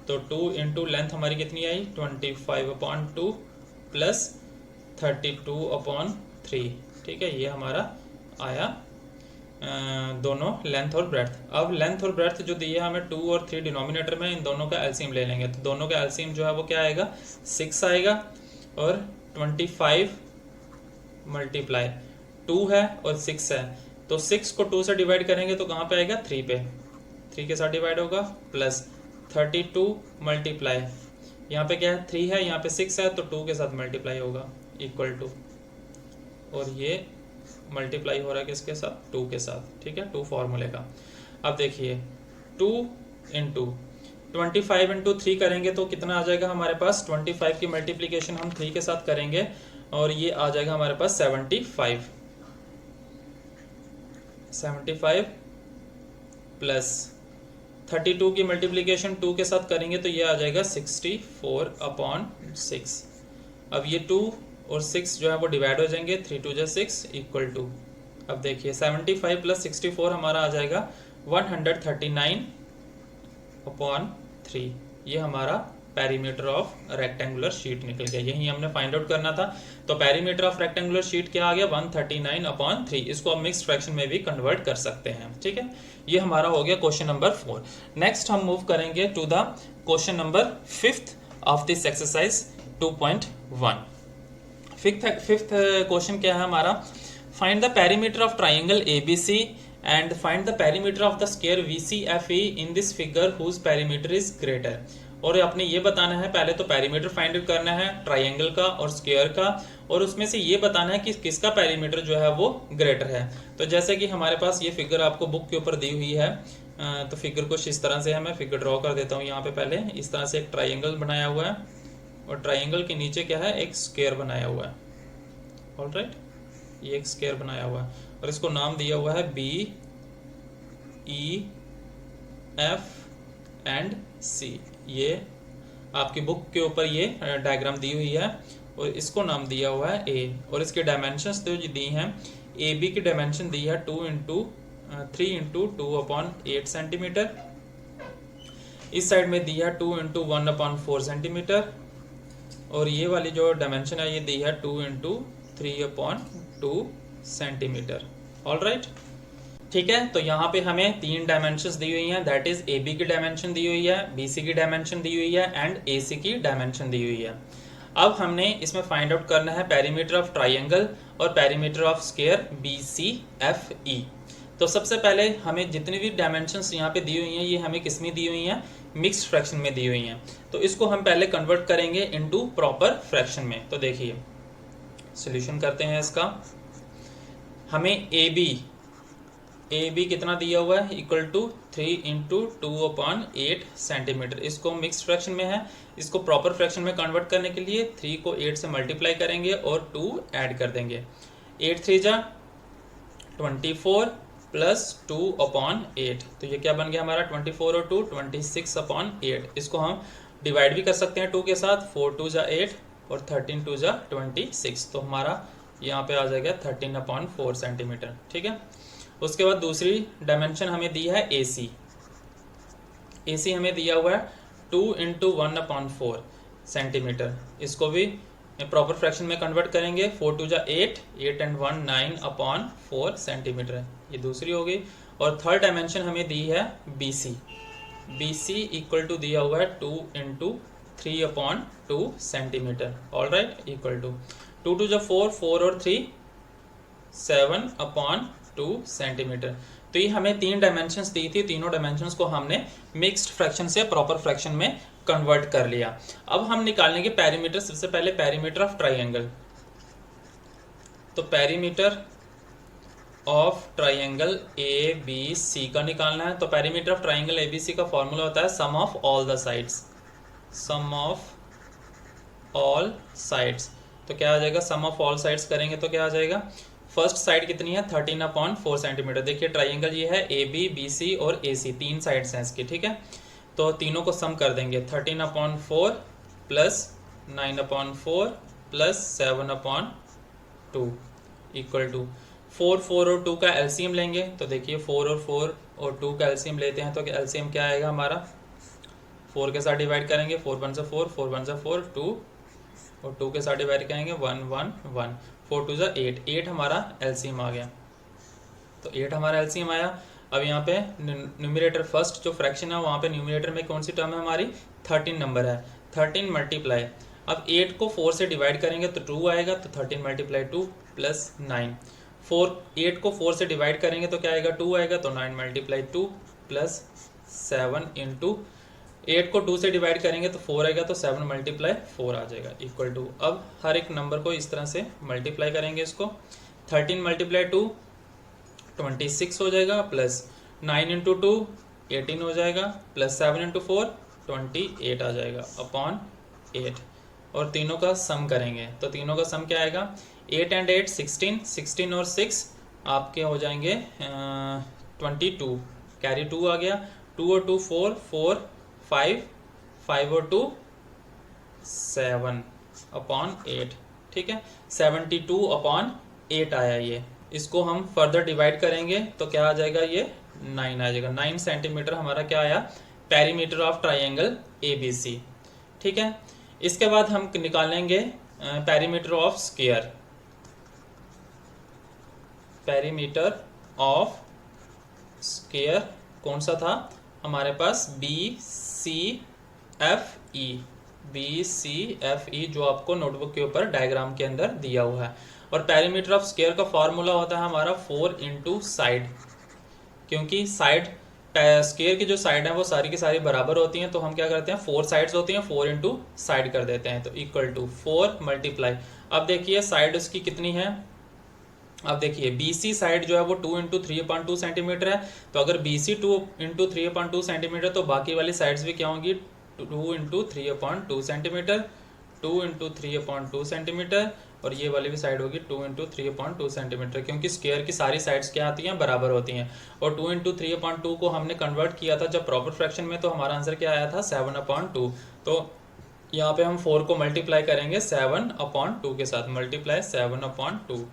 तो 2 इंटू लेंथ हमारी कितनी आई, 25/2 प्लस 32/3, ठीक है। ये हमारा आया दोनों लेंथ और ब्रेड्थ। अब लेंथ और ब्रेड्थ जो दी है हमें 2 और 3 डिनोमिनेटर में, इन दोनों का एलसीएम ले लेंगे। तो दोनों का एलसीएम जो है वो क्या आएगा, 6 आएगा। और 25 मल्टीप्लाई 2 है और 6 है, तो 6 को 2 से डिवाइड करेंगे तो कहाँ पे आएगा, 3 पे, 3 के साथ डिवाइड होगा। प्लस 32 मल्टीप्लाई, यहाँ पे क्या है 3 है, यहाँ पे 6 है, तो 2 के साथ मल्टीप्लाई होगा, इक्वल टू, और ये मल्टीप्लाई हो रहा है किसके साथ, 2 के साथ, ठीक है, 2 फॉर्मूले का। अब देखिए 2 इंटू 25 इंटू 3 करेंगे तो कितना आ जाएगा हमारे पास, 25 की मल्टीप्लीकेशन हम 3 के साथ करेंगे और ये आ जाएगा हमारे पास 75 प्लस 32 की मल्टीप्लीकेशन 2 के साथ करेंगे तो ये आ जाएगा 64/6। अब ये 2 और 6 जो है वो डिवाइड हो जाएंगे, 3 2 6 इक्वल टू, अब देखिए 75 प्लस 64 हमारा आ जाएगा 139/3। ये हमारा पेरीमीटर ऑफ रेक्टेंगुलर शीट निकल गया, यही हमने फाइंड आउट करना था। तो पेरीमीटर ऑफ रेक्टेंगुलर शीट क्या आ गया, 139/3। इसको हम मिक्स्ड फ्रैक्शन में भी कन्वर्ट कर सकते हैं, ठीक है। ये हमारा हो गया क्वेश्चन नंबर 4। नेक्स्ट हम मूव करेंगे to the question number 5th of this exercise 2.1। Fifth question क्या है हमारा, find the perimeter of triangle ABC and find the perimeter of the square VCFE in this figure whose perimeter is greater. और आपने ये बताना है, पहले तो पेरीमीटर फाइंड आउट करना है ट्राइंगल का और स्क्वायर का, और उसमें से ये बताना है कि किसका पेरीमीटर जो है वो ग्रेटर है। तो जैसे कि हमारे पास ये फिगर आपको बुक के ऊपर दी हुई है, तो फिगर कुछ इस तरह से है, मैं फिगर ड्रॉ कर देता हूँ यहाँ पे। पहले इस तरह से एक ट्राइंगल बनाया हुआ है और ट्राइंगल के नीचे क्या है, एक स्क्वायर बनाया हुआ है, ऑलराइट। ये एक स्क्वायर बनाया हुआ है और इसको नाम दिया हुआ है BEF एंड C। ये आपकी बुक के ऊपर ये डायग्राम दी हुई है और इसको नाम दिया हुआ है A। और इसके डायमेंशंस जो दी हैं, AB की डायमेंशन दी है 3 इंटू 2/8 सेंटीमीटर। इस साइड में दी है 2 इंटू 1/4 सेंटीमीटर, और ये वाली जो डायमेंशन है ये दी है 2 इंटू 3/2 सेंटीमीटर, ऑलराइट, ठीक है। तो यहाँ पे हमें 3 डायमेंशंस दी हुई हैं, दैट इज AB की डायमेंशन दी हुई है, BC की डायमेंशन दी हुई है एंड AC की डायमेंशन दी हुई है। अब हमने इसमें फाइंड आउट करना है पेरीमीटर ऑफ ट्राइंगल और पेरीमीटर ऑफ स्क्वायर BCFE। तो सबसे पहले हमें जितनी भी डायमेंशंस यहाँ पे दी हुई हैं ये हमें किस में दी हुई हैं, मिक्स्ड फ्रैक्शन में दी हुई हैं। तो इसको हम पहले कन्वर्ट करेंगे इनटू प्रॉपर फ्रैक्शन में। तो देखिए सॉल्यूशन करते हैं इसका। हमें AB कितना दिया हुआ है, इक्वल टू 3 इंटू 2/8 सेंटीमीटर। इसको मिक्स्ड फ्रैक्शन में है, इसको प्रॉपर फ्रैक्शन में कन्वर्ट करने के लिए 3 को 8 से मल्टीप्लाई करेंगे और 2 ऐड कर देंगे। 8 3 जा 24 प्लस 2/8, तो ये क्या बन गया हमारा 24 और 2 26/8। इसको हम डिवाइड भी कर सकते हैं 2 के साथ, 4 2 जा 8 और 13 2 जा 26, तो हमारा यहाँ पे आ जाएगा 13/4 सेंटीमीटर, ठीक है। उसके बाद दूसरी डायमेंशन हमें दी है AC। AC हमें दिया हुआ है 2 इंटू 1/4 सेंटीमीटर। इसको भी प्रॉपर फ्रैक्शन में कन्वर्ट करेंगे। 4 2 जा 8, 8 and 1 9/4 सेंटीमीटर, ये दूसरी हो गई। और थर्ड डायमेंशन हमें दी है BC। BC इक्वल टू दिया हुआ है 2 into 3/2 centimetre. All right, equal to 2 2 जा 4, 4 और 3 7/2 सेंटीमीटर। तो ये हमें 3 डायमेंशंस दी थी, तीनों डायमेंशंस को हमने मिक्स्ड फ्रैक्शन से प्रॉपर फ्रैक्शन में कन्वर्ट कर लिया। अब हम निकालेंगे पेरीमीटर। सबसे पहले पेरीमीटर ऑफ ट्राइंगल। तो पेरीमीटर ऑफ ट्राइंगल ABC का निकालना है। तो पेरीमीटर ऑफ ट्राइंगल ABC का फॉर्मूला होता है sum of all the sides. Sum of all sides, तो क्या आ जाएगा? सम ऑफ ऑल साइड्स करेंगे तो क्या आ जाएगा? फर्स्ट साइड कितनी है? 13/4 सेंटीमीटर। देखिए ट्राइंगल ये है AB, BC और AC, 3 साइड्स हैं इसकी, ठीक है। तो तीनों को सम कर देंगे। 13/4 प्लस 9/4 प्लस 7/2 इक्वल टू 4 4 और 2 का एलसीएम लेंगे। तो देखिए 4 और 2 का एलसीएम लेते हैं तो एलसीएम क्या आएगा हमारा? 4 के साथ डिवाइड करेंगे, 4 1 जा 4, 4 1 जा 4, 2 और 2 के साथ डिवाइड करेंगे 1 1 1, 4 2 जा 8, 8 हमारा एलसीएम आ गया। तो 8 हमारा एलसीएम आया। अब यहाँ पे न्यूमरेटर फर्स्ट जो फ्रैक्शन है वहाँ पे न्यूमरेटर में कौन सी टर्म है हमारी? 13 नंबर है। 13 मल्टीप्लाई, अब 8 को 4 से डिवाइड करेंगे तो 2 आएगा। तो 13 मल्टीप्लाई 2 प्लस 9, 8 को 4 से डिवाइड करेंगे तो क्या आएगा? 2 आएगा। तो 9 मल्टीप्लाई 2 प्लस 7 इंटू 8 को 2 से डिवाइड करेंगे तो 4 आएगा। तो 7 मल्टीप्लाई 4 आ जाएगा इक्वल टू। अब हर एक नंबर को इस तरह से मल्टीप्लाई करेंगे इसको। 13 मल्टीप्लाई 2 26 हो जाएगा, प्लस 9 इंटू 2 18 हो जाएगा, प्लस 7 इंटू 4 28 आ जाएगा अपॉन 8। और तीनों का सम करेंगे तो तीनों का सम क्या आएगा? 8 and 8 16, 16 और 6 आपके हो जाएंगे 22, कैरी 2 आ गया। 2 और 2 4, 4 5, 5 और 2 7/8, ठीक है। 72/8 आया ये। इसको हम फर्दर डिवाइड करेंगे तो क्या आ जाएगा? ये 9 आ जाएगा। 9 सेंटीमीटर हमारा क्या आया? पेरीमीटर ऑफ ट्राइंगल ABC, ठीक है। इसके बाद हम निकालेंगे perimeter of square. Perimeter of square कौन सा था हमारे पास? BCFE, जो आपको नोटबुक के ऊपर डायग्राम के अंदर दिया हुआ है। और पेरीमीटर ऑफ स्क्वायर का फॉर्मूला होता है हमारा 4 इंटू साइड, क्योंकि साइड स्क्वायर की जो साइड है वो सारी की सारी बराबर होती हैं। तो हम क्या करते हैं? 4 साइड्स होती हैं, 4 इंटू साइड कर देते हैं। तो इक्वल टू 4 मल्टीप्लाई, अब देखिए साइड उसकी कितनी है? अब देखिए BC साइड जो है वो 2 इंटू 3/2 सेंटीमीटर है। तो अगर BC 2 इंटू 3/2 सेंटीमीटर तो बाकी वाली साइड्स भी क्या होंगी? 2 इंटू 3/2 सेंटीमीटर, 2 इंटू 3/2 सेंटीमीटर, और ये वाली भी साइड होगी 2 इंटू 3/2 सेंटीमीटर, क्योंकि स्क्वायर की सारी साइड्स क्या आती हैं? बराबर होती हैं। और 2 इंटू 3/2 को हमने कन्वर्ट किया था जब प्रॉपर फ्रैक्शन में, तो हमारा आंसर क्या आया था? 7/2। तो यहाँ पे हम 4 को मल्टीप्लाई करेंगे 7/2 के साथ, मल्टीप्लाई 7/2,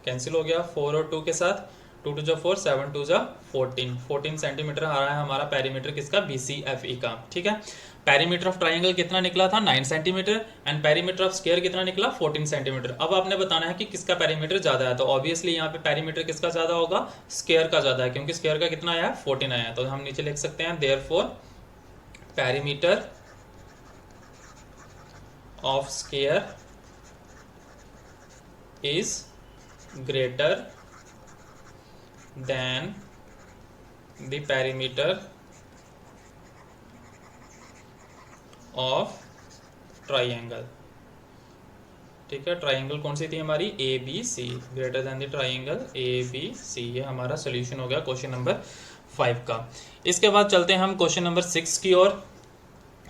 कैंसिल हो गया 4 और 2 के साथ। 2 2 जा 4, 7 2 जा 14 सेंटीमीटर आ रहा है हमारा पेरीमीटर किसका? BCFE का, ठीक है। पेरीमीटर ऑफ ट्राइंगल कितना निकला था? 9 centimetre. And perimeter of square कितना निकला? 14 सेंटीमीटर। अब आपने बताना है कि किसका पेरीमीटर ज्यादा है। तो ऑब्वियसली यहाँ पे पेरीमीटर किसका ज्यादा होगा? स्क्वायर का ज्यादा है, क्योंकि स्क्वायर का कितना आया? 14 आया। तो हम नीचे लिख सकते हैं therefore perimeter of square is greater than the perimeter of triangle, ठीक है। ट्राइंगल कौन सी थी हमारी? ABC, greater than the triangle ABC। ये हमारा सोल्यूशन हो गया क्वेश्चन नंबर 5 का। इसके बाद चलते हैं हम क्वेश्चन नंबर 6 की ओर।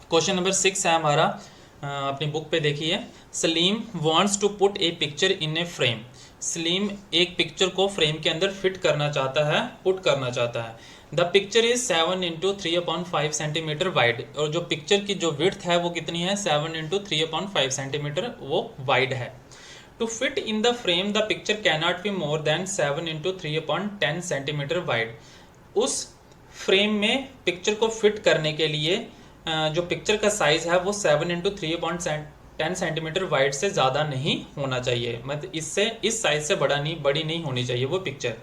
क्वेश्चन नंबर 6 है हमारा, अपनी बुक पे देखिए। Salim wants to put a picture in a frame. Salim एक पिक्चर को फ्रेम के अंदर फिट करना चाहता है, पुट करना चाहता है। The picture is 7 into 3/5 centimetre wide. और जो पिक्चर की जो विड्थ है वो कितनी है? 7 इंटू 3/5 सेंटीमीटर वो वाइड है। To fit in the frame the picture cannot be more than 7 into 3/10 centimetre wide. उस फ्रेम में पिक्चर को फिट करने के लिए जो पिक्चर का साइज है वो 7x3.10 सेंटीमीटर वाइड से ज़्यादा नहीं होना चाहिए, मतलब इससे इस साइज से बड़ी नहीं होनी चाहिए वो picture.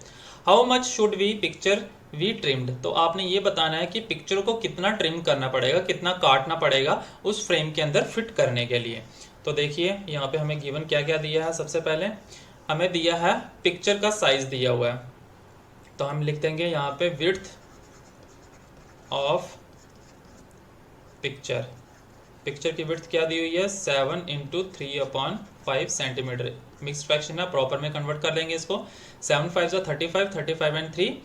How much should we picture we trimmed, तो आपने ये बताना है कि पिक्चर को कितना ट्रिम करना पड़ेगा, कितना काटना पड़ेगा उस फ्रेम के अंदर फिट करने के लिए। तो देखिए यहाँ पे हमें गिवन क्या क्या दिया है। सबसे पहले हमें दिया है पिक्चर का साइज दिया हुआ है, तो हम लिख देंगे यहाँ पे विड्थ ऑफ पिक्चर। पिक्चर की विड्थ क्या दी हुई है 7x3/5 सेंटीमीटर। मिक्स फ्रैक्शन है, प्रॉपर में कन्वर्ट कर लेंगे इसको। 7 5 35, 35 एंड 3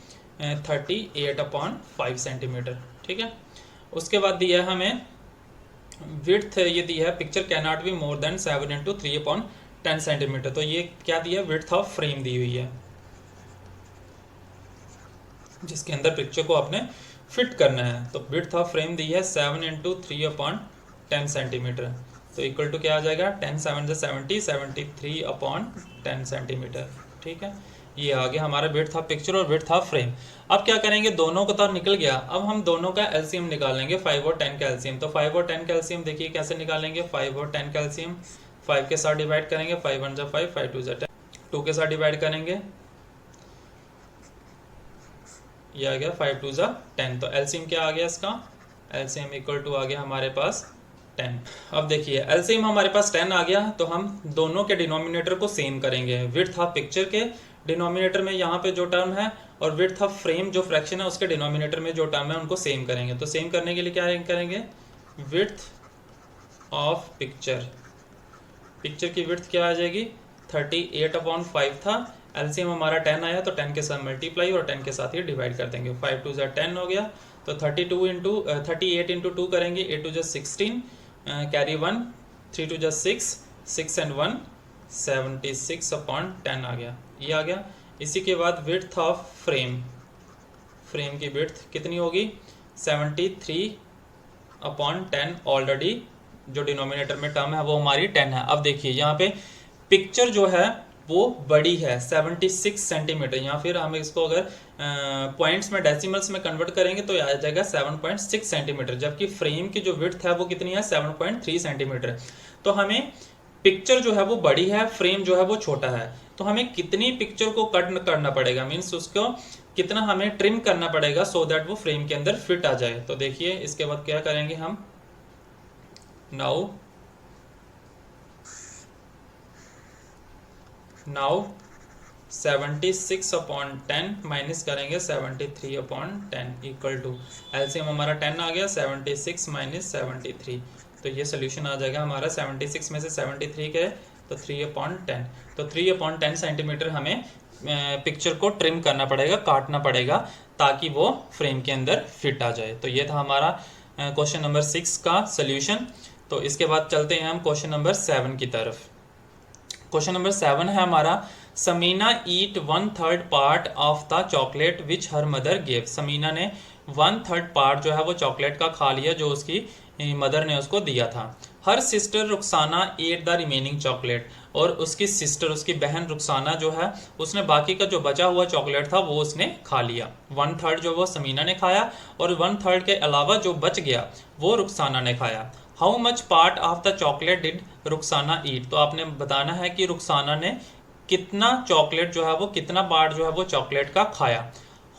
38/5 सेंटीमीटर। ठीक है, उसके बाद दिया है हमें विड्थ, ये दी है picture can not be more then 7x3/10 centimetre. तो ये क्या दिया, विड्थ ऑफ फ्रेम दी हुई है जिसके अंदर पिक्चर को आपने फिट करना है। तो विड्थ ऑफ फ्रेम दी है 7x3/10 सेंटीमीटर, तो इक्वल टू क्या आ जाएगा 10 7 70 73/10 सेंटीमीटर। ठीक है, ये आ गया हमारा विड्थ ऑफ पिक्चर और विड्थ ऑफ फ्रेम। अब क्या करेंगे, दोनों का तो निकल गया, अब हम दोनों का एलसीएम निकालेंगे, 5 और 10 का एलसीएम। तो 5 और 10 का एलसीएम देखिए कैसे निकालेंगे। 5 और 10 का एलसीएम 5 के साथ डिवाइड करेंगे, 5 1 5, 5 2 10, 2 के साथ डिवाइड करेंगे, ये आ गया 5 2 10। तो एलसीएम क्या आ गया इसका, एलसीएम इक्वल टू आ गया हमारे पास 10। अब देखिए एलसीएम हमारे पास 10 आ गया, तो हम दोनों के डिनोमिनेटर को सेम करेंगे। विड्थ ऑफ पिक्चर के डिनोमिनेटर में यहाँ पे जो टर्म है और विड्थ ऑफ फ्रेम जो फ्रैक्शन है उसके डिनोमिनेटर में जो टर्म है उनको सेम करेंगे। तो सेम करने के लिए क्या करेंगे, विड्थ ऑफ पिक्चर, पिक्चर की विड्थ क्या आ जाएगी 38/5 था, एलसीएम हमारा 10 आया तो 10 के साथ मल्टीप्लाई और 10 के साथ ही डिवाइड कर देंगे। 5 2 10 हो गया, तो 38 इंटू 2 करेंगे, 8 2 16, कैरी 1, 3 2 6, 6 एंड 1 76/10 आ गया, ये आ गया। इसी के बाद विड्थ ऑफ फ्रेम, फ्रेम की विड्थ कितनी होगी 73/10, ऑलरेडी जो डिनोमिनेटर में टर्म है वो हमारी 10 है। अब देखिए यहाँ पे पिक्चर जो है वो बड़ी है 76 सेंटीमीटर, या फिर हम इसको अगर पॉइंट्स में डेसिमल्स में कन्वर्ट करेंगे तो आ जाएगा 7.6 सेंटीमीटर, जबकि फ्रेम की जो विड्थ है वो कितनी है 7.3 सेंटीमीटर। तो हमें पिक्चर जो है वो बड़ी है, फ्रेम जो है वो छोटा है, तो हमें कितनी पिक्चर को कट करना पड़ेगा, मीन्स उसको कितना हमें ट्रिम करना पड़ेगा सो दैट वो फ्रेम के अंदर फिट आ जाए। तो देखिए इसके बाद क्या करेंगे हम, नाउ 76/10 माइनस करेंगे 73/10 इक्वल टू, एलसीएम हमारा 10 आ गया, 76 माइनस 73, तो ये सोल्यूशन आ जाएगा हमारा 76 में से 73 के तो 3/10। तो 3/10 सेंटीमीटर हमें पिक्चर को ट्रिम करना पड़ेगा, काटना पड़ेगा ताकि वो फ्रेम के अंदर फिट आ जाए। तो ये था हमारा क्वेश्चन नंबर 6 का सोल्यूशन। तो इसके बाद चलते हैं हम क्वेश्चन नंबर 7 की तरफ। क्वेश्चन नंबर 7 है हमारा, Samina eat 1/3 part of the chocolate which her mother give. Samina ने 1/3 पार्ट जो है वो चॉकलेट का खा लिया जो उसकी मदर ने उसको दिया था। Her sister Rukhsana at the remaining chocolate, और उसकी सिस्टर, उसकी बहन रुखसाना जो है उसने बाकी का जो बचा हुआ चॉकलेट था वो उसने खा लिया। 1/3 जो वो समीना ने खाया और 1/3 के अलावा जो बच गया वो रुखसाना ने खाया। How much part of the chocolate did Rukhsana eat, तो आपने बताना है कि रुखसाना ने कितना चॉकलेट जो है वो, कितना पार्ट जो है वो चॉकलेट का खाया।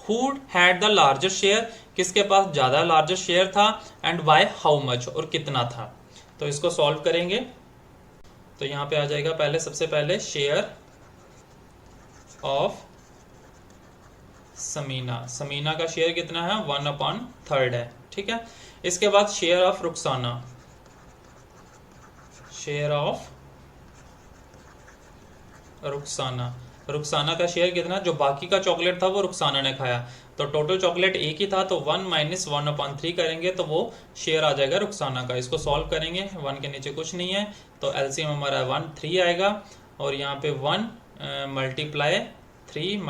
Who had the larger share, किसके पास ज्यादा लार्जर शेयर था, एंड वाई हाउ मच, और कितना था। तो इसको सॉल्व करेंगे तो यहाँ पे आ जाएगा पहले, सबसे पहले शेयर ऑफ समीना, समीना का शेयर कितना है 1/3 है, ठीक है। इसके बाद share of Rukhsana, share of Rukhsana, Rukhsana का शेयर कितना, जो बाकी का चॉकलेट था वो रुखसाना ने खाया, तो टोटल चॉकलेट एक ही था तो 1 - 1/3 करेंगे तो वो शेयर आ जाएगा रुखसाना का। इसको सॉल्व करेंगे, 1 के नीचे कुछ नहीं है तो एलसीएम हमारा 1 3 आएगा, और यहाँ पे 1 मल्टीप्लाई 3 -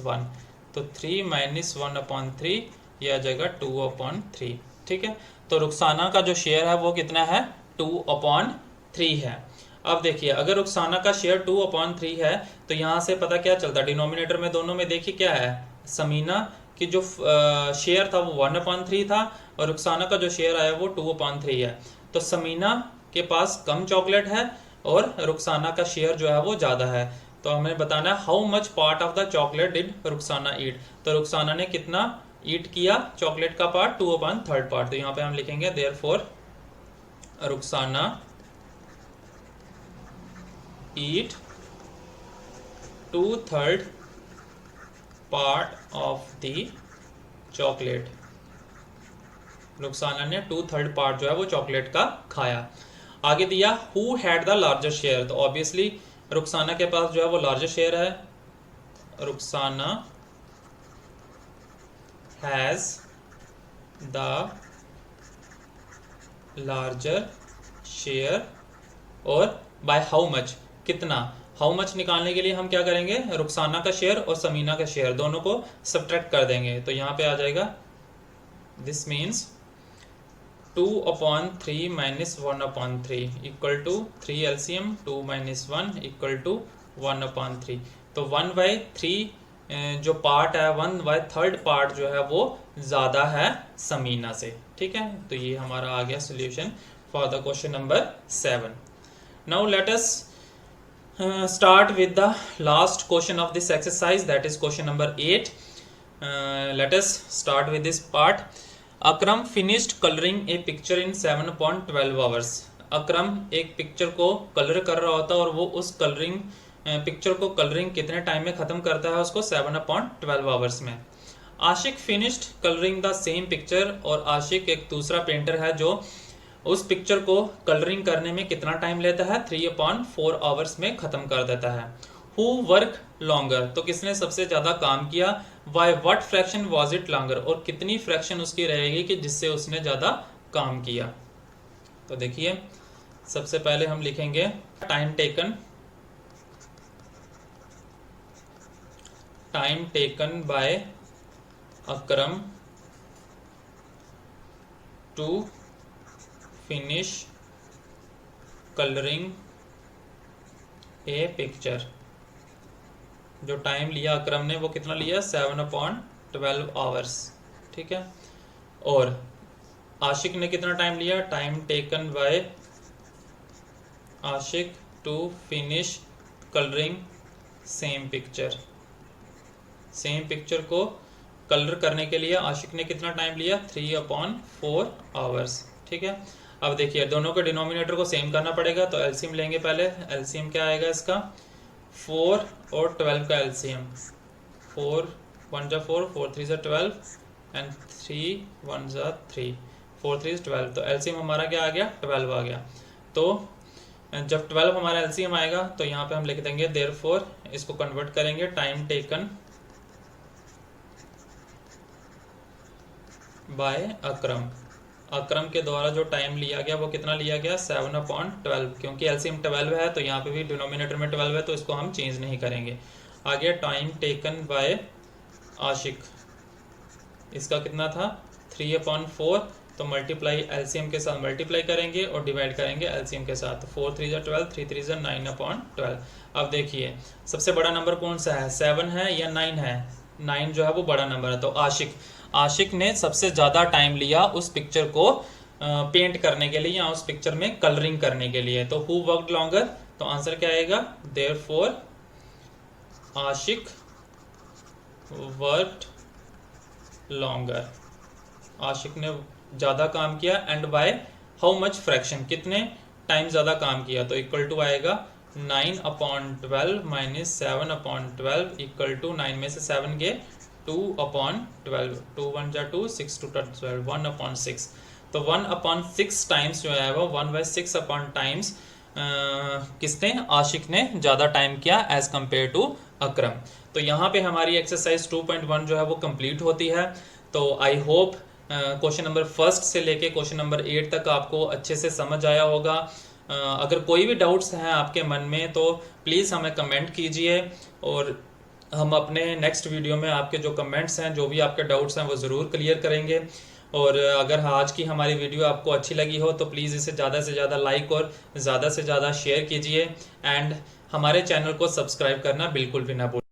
1, तो 3 - 1/3 ये आ जाएगा 2/3, ठीक है। तो रुखसाना का जो शेयर है वो कितना है 2/3 है। अब देखिए अगर रुखसाना का शेयर 2/3 है तो यहाँ से पता क्या चलता है, डिनोमिनेटर में दोनों में देखिए क्या है, समीना कि जो शेयर था वो 1/3 था और रुखसाना का जो शेयर आया वो 2/3 है। तो समीना के पास कम चॉकलेट है और रुखसाना का शेयर जो है वो ज़्यादा है। तो हमें बताना है how much part of the chocolate did Rukhsana eat. तो रुखसाना ने कितना ईट किया चॉकलेट का पार्ट, 2/3 पार्ट। तो यहाँ पे हम लिखेंगे therefore Rukhsana eat 2/3 part of the chocolate. Rukhsana ने 2/3 पार्ट जो है वो चॉकलेट का खाया। आगे दिया who had the largest share. तो ऑब्वियसली रुखसाना के पास जो है वो लार्जेस्ट शेयर है। Rukhsana has the larger share. और बाय हाउ मच, कितना। हाउ मच निकालने के लिए हम क्या करेंगे, रुखसाना का शेयर और समीना का शेयर दोनों को सब्ट्रैक्ट कर देंगे। तो यहाँ पे आ जाएगा this means 2/3 minus 1/3 equal to 3 LCM 2 minus 1 equal to 1/3। तो 1/3 जो पार्ट है 1/3 पार्ट जो है वो ज़्यादा है समीना से। ठीक है, तो ये हमारा आ गया solution for the question number 7। Now let us start with the last question of this exercise, that is question number 8. Let us start with this part. Akram finished coloring a picture in 7/12 hours. अकरम एक picture को colour कर रहा होता है और वो उस colouring picture को कलरिंग कितने टाइम में ख़त्म करता है, उसको 7/12 आवर्स में। Ashiq finished colouring the same picture. और आशिक एक दूसरा पेंटर है जो उस पिक्चर को कलरिंग करने में कितना टाइम लेता है, 3/4 आवर्स में ख़त्म कर देता है। हु वर्क लॉन्गर, तो किसने सबसे ज़्यादा काम किया। By what fraction was it longer, और कितनी फ्रैक्शन उसकी रहेगी कि जिससे उसने ज़्यादा काम किया। तो देखिए सबसे पहले हम लिखेंगे time taken by Akram to finish colouring a picture. जो टाइम लिया अकरम ने वो कितना लिया, 7/12 आवर्स। ठीक है, और आशिक ने कितना टाइम लिया, time taken by Ashiq to finish colouring same picture. Same picture को कलर करने के लिए आशिक ने कितना टाइम लिया, 3/4 आवर्स। ठीक है, अब देखिए दोनों के डिनोमिनेटर को सेम करना पड़ेगा। तो एलसीएम लेंगे पहले। एलसीएम क्या आएगा इसका, 4 और 12 का एलसीएम। 4 1 जा 4, 4 3 जा 12 एंड 3 1 जा 3, 4 3 12। तो एलसीएम हमारा क्या आ गया, 12 आ गया। तो जब 12 हमारा एलसीएम आएगा तो यहाँ पे हम लिख देंगे देयरफॉर, इसको कन्वर्ट करेंगे टाइम टेकन बाय अकरम। अकरम के द्वारा जो टाइम लिया गया वो कितना लिया गया, 7/12। क्योंकि एलसीएम 12 है तो यहाँ पे भी डिनोमिनेटर में 12 है तो इसको हम चेंज नहीं करेंगे। आगे टाइम टेकन बाय आशिक, इसका कितना था, 3/4। तो मल्टीप्लाई एलसीएम के साथ मल्टीप्लाई करेंगे और डिवाइड करेंगे एलसीएम के साथ। 4 3 जा 12, 3 3 जा 9/12। अब देखिए सबसे बड़ा नंबर कौन सा है, 7 है या 9 है। 9 जो है वो बड़ा नंबर है। तो आशिक ने सबसे ज़्यादा टाइम लिया उस पिक्चर को पेंट करने के लिए या उस पिक्चर में कलरिंग करने के लिए। तो हु वर्कड लॉन्गर, तो आंसर क्या आएगा, देयरफॉर आशिक वर्कड लॉन्गर। आशिक ने ज़्यादा काम किया। And by how much fraction, कितने टाइम ज़्यादा काम किया। तो इक्वल टू आएगा 9/12 माइनस 7/12 इक्वल टू 9 में से 7 गए 2/12, 2 1 जा 2, 6 2 12, 1/6। तो 1/6 टाइम्स जो है वो 1/6 अपॉन टाइम्स किसने, आशिक ने ज़्यादा टाइम किया एज कम्पेयर टू अकरम। तो यहाँ पे हमारी एक्सरसाइज 2.1 जो है वो कंप्लीट होती है। तो आई होप क्वेश्चन नंबर 1 से लेके क्वेश्चन नंबर 8 तक आपको अच्छे से समझ आया होगा। अगर कोई भी डाउट्स हैं आपके मन में तो प्लीज़ हमें कमेंट कीजिए और हम अपने नेक्स्ट वीडियो में आपके जो कमेंट्स हैं, जो भी आपके डाउट्स हैं वो ज़रूर क्लियर करेंगे। और अगर आज की हमारी वीडियो आपको अच्छी लगी हो तो प्लीज़ इसे ज़्यादा से ज़्यादा लाइक और ज़्यादा से ज़्यादा शेयर कीजिए। एंड हमारे चैनल को सब्सक्राइब करना बिल्कुल भी ना भूलें।